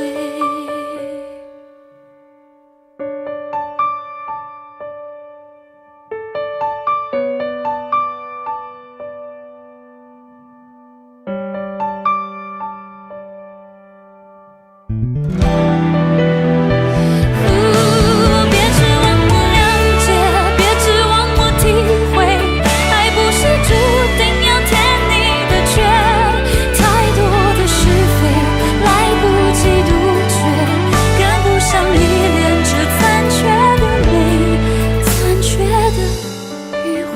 别指望我谅解，别指望我体会，爱不是注定要填你的缺。太多的是非来不及杜绝，跟不上依恋，这残缺的美，残缺的迂回。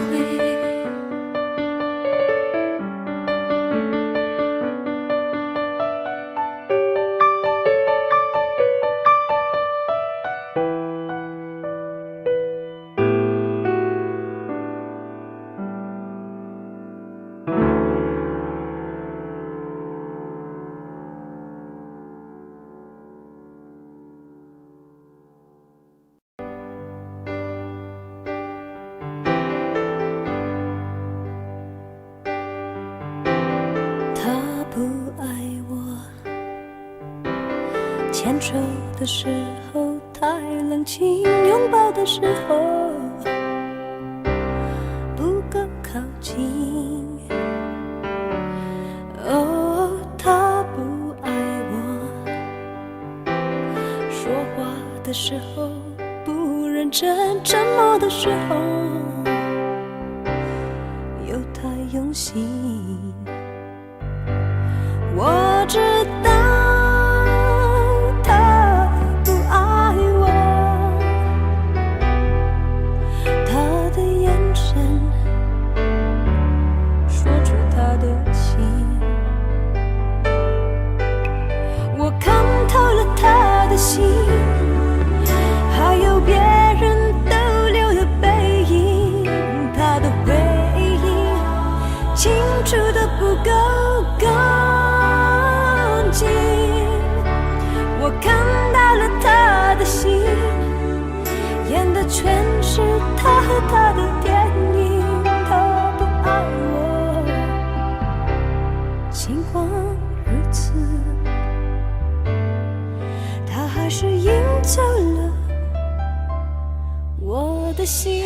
他不爱我，牵手的时候太冷清，拥抱的时候不够靠近。哦，他不爱我，说话的时候不认真，沉默的时候又太用心。我知道他不爱我，他的眼神说出他的心。我看透了他的心，还有别人逗留的背影，他的回应清楚的不够干净。我看到了他的心，演的全是他和他的电影。他不爱我，尽管如此，他还是赢走了我的心。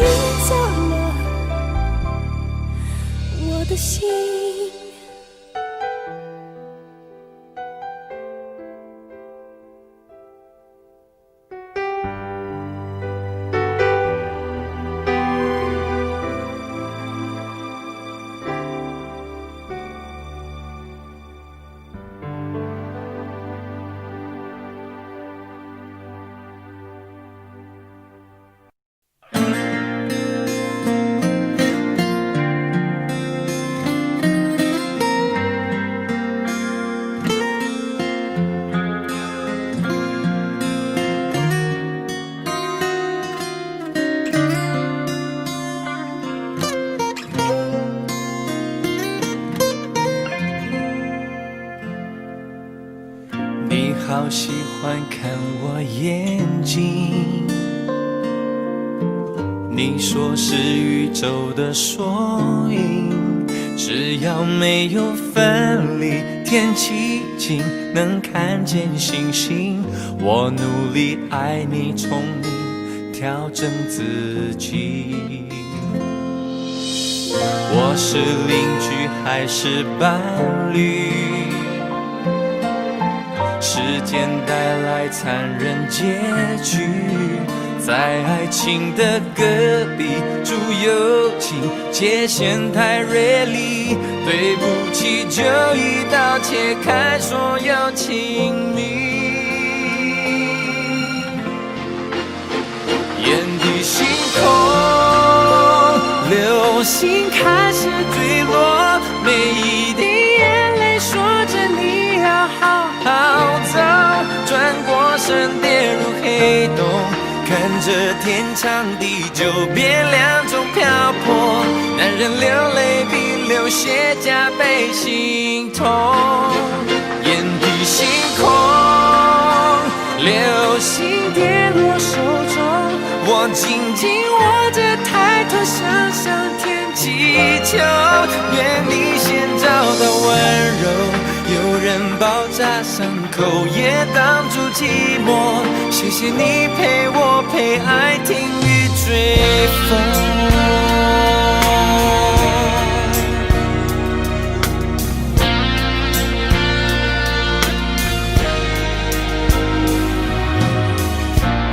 移走了我的心。你好喜欢看我眼睛，你说是宇宙的缩影，只要没有分离，天气晴，能看见星星。我努力爱你，宠你，调整自己。我是邻居还是伴侣？时间带来残忍结局，在爱情的隔壁住友情，界限太锐利，对不起就一刀切开所有亲密。眼底星空，流星开始坠落，每一滴眼泪说着你要好好走，转过身跌入黑洞，看着天长地久变两种漂泊，男人流泪比流血加倍心痛。眼底星空，流星跌落手中，我紧紧握着抬头向上天祈求，愿你先找到温柔，有人包扎伤口也挡住寂寞，谢谢你陪我陪爱听雨追风。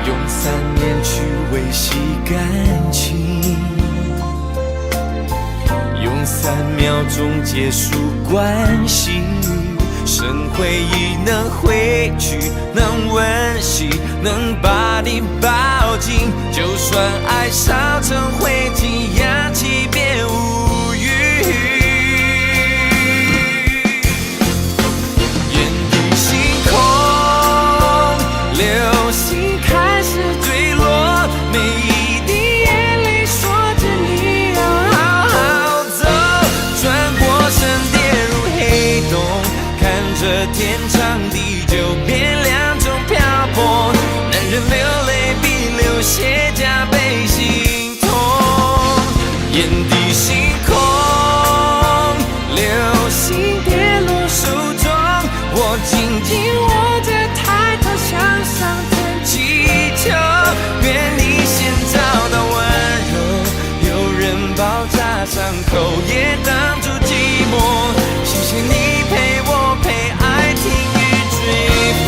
用3年去维系感情，用3秒钟结束关系，剩回忆能回去，能温习，能把你抱紧，就算爱烧成灰烬，扬起别无语。眼底星空，流星开始坠落，每一滴眼泪说着你要好好走，转过身跌入黑洞，看着天长地久变两种漂泊，男人流泪比流血加倍心痛。眼底星空，流星跌落手中，我紧紧握着抬头向上天祈求，愿你先找到温柔，有人包扎伤口也挡住寂寞，谢谢你陪我陪爱听雨追风。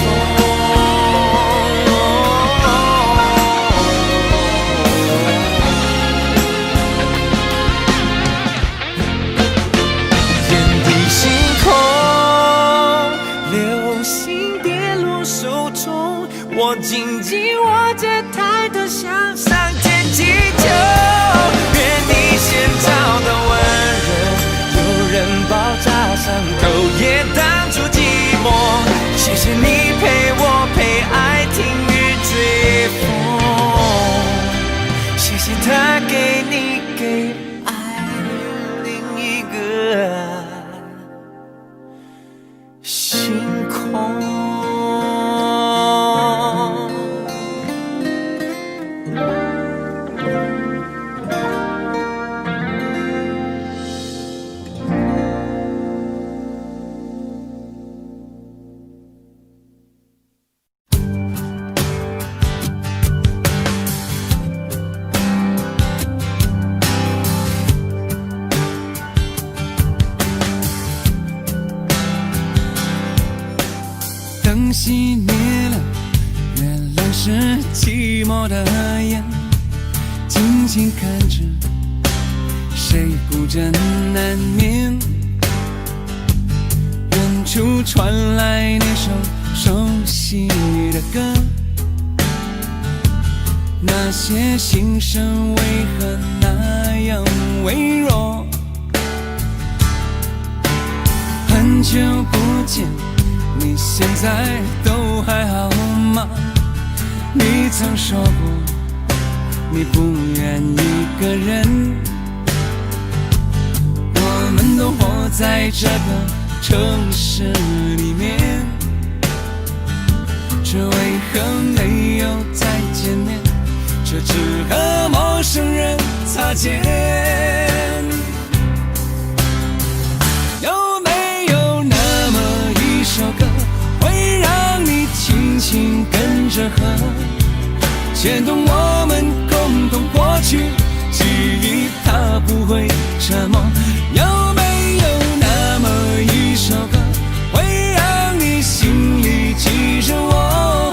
眼底星空，流星跌落手中，我紧紧握着抬头向上天祈求，愿你先找到温柔，有人包扎伤口也挡住寂寞，谢谢你陪我陪爱听雨追风，谢谢他给你给爱另一个星空。寞的眼，静静看着谁孤枕难眠。远处传来那首熟悉的歌，那些心声为何那样微弱？很久不见，你现在都还好吗？你曾说过你不愿一个人，我们都活在这个城市里面，却为何没有再见面，却只和陌生人擦肩？有没有那么一首歌，会让你轻轻跟着和，牵动我们共同过去，记忆它不会沉默？有没有那么一首歌，会让你心里记着我，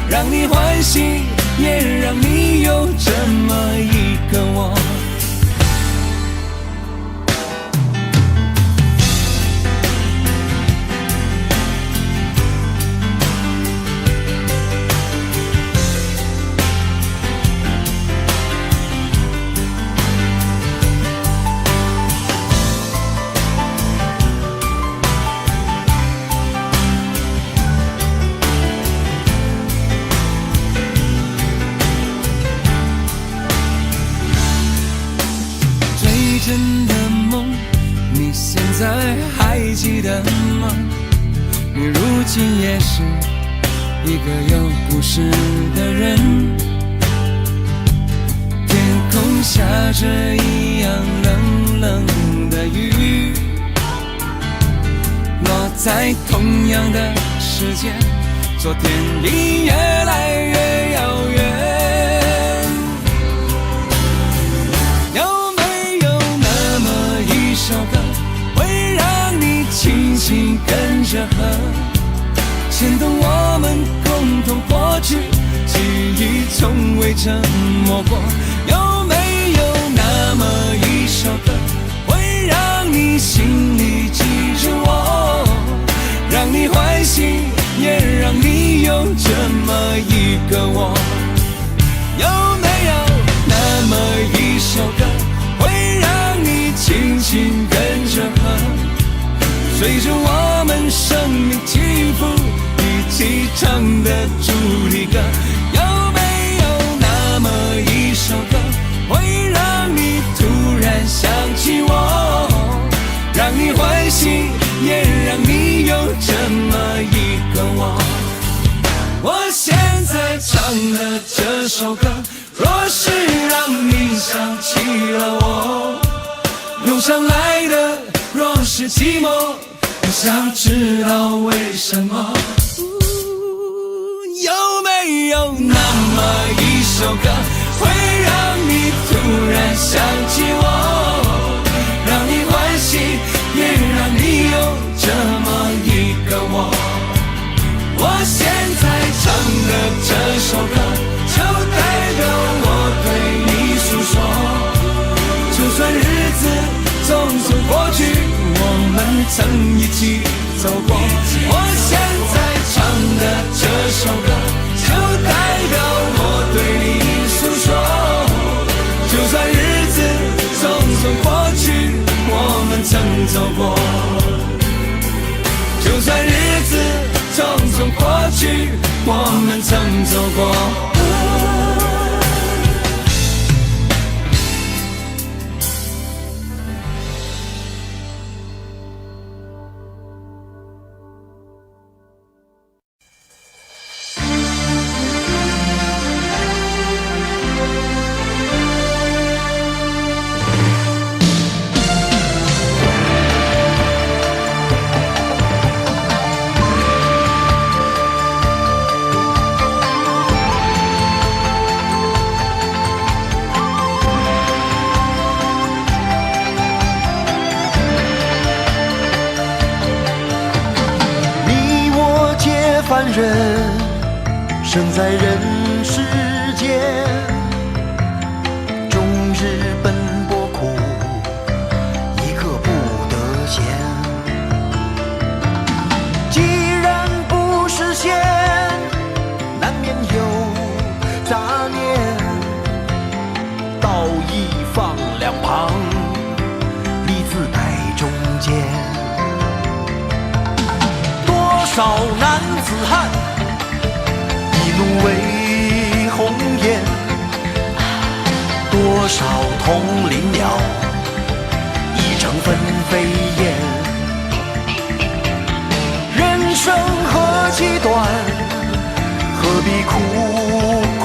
让你欢喜，也让你有这么一个我？真的梦，你现在还记得吗？你如今也是一个有故事的人，天空下着一样冷冷的雨，落在同样的时间，昨天离越来越遥远。首歌会让你轻轻跟着和，牵动我们共同过去，记忆从未沉默过。有没有那么一首歌，会让你心里记着我，让你欢喜，也让你有这么一个我？有没有那么一首歌，会让你轻轻跟着和，随着我们生命起伏一起唱的主题歌？有没有那么一首歌，会让你突然想起我，让你欢喜，也让你有这么一个我？我现在唱的这首歌，若是让你想起了我，涌上来的若是寂寞，我想知道为什么？有没有那么一首歌，会让你突然想起我，让你欢喜，也让你有这么一个我？我现在唱的这首歌，就代表我对你诉说，就算日子匆匆过去，我们曾一起走过。我现在唱的这首歌，就代表我对你诉说，就算日子匆匆过去，我们曾走过。就算日子匆匆过去，我们曾走过。凡人生在人世间，子汉，一怒为红颜。多少同林鸟，已成分飞燕。人生何其短，何必苦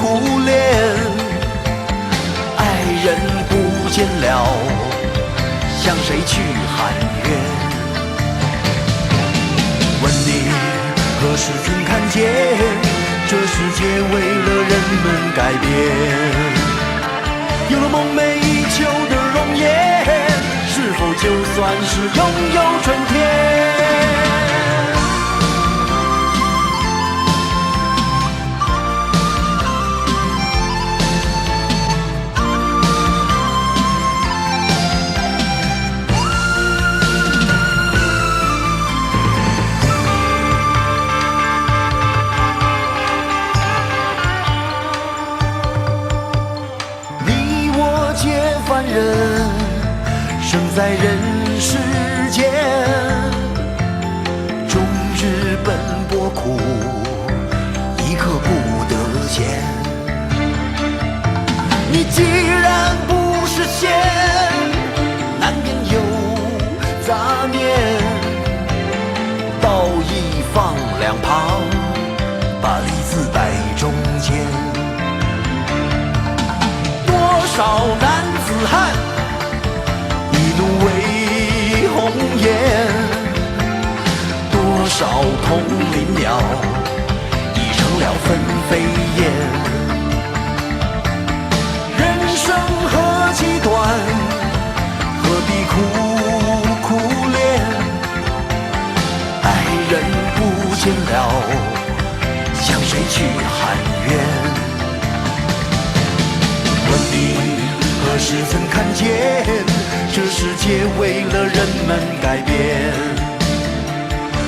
苦恋？爱人不见了，向谁去喊冤？问你何时曾看见，这世界为了人们改变？有了梦寐以求的容颜，是否就算是拥有春天？凡人生在人世间，终日奔波苦，一刻不得闲。你既然不是仙，难免有杂念。道义放两旁，把利字摆中间。多少男子汉，一怒为红颜。多少同林鸟，已成了分飞燕。人生何其短，何必苦苦恋？爱人不见了，向谁去喊冤？问你何时曾看见，这世界为了人们改变？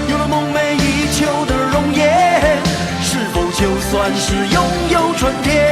有了梦寐以求的容颜，是否就算是拥有春天？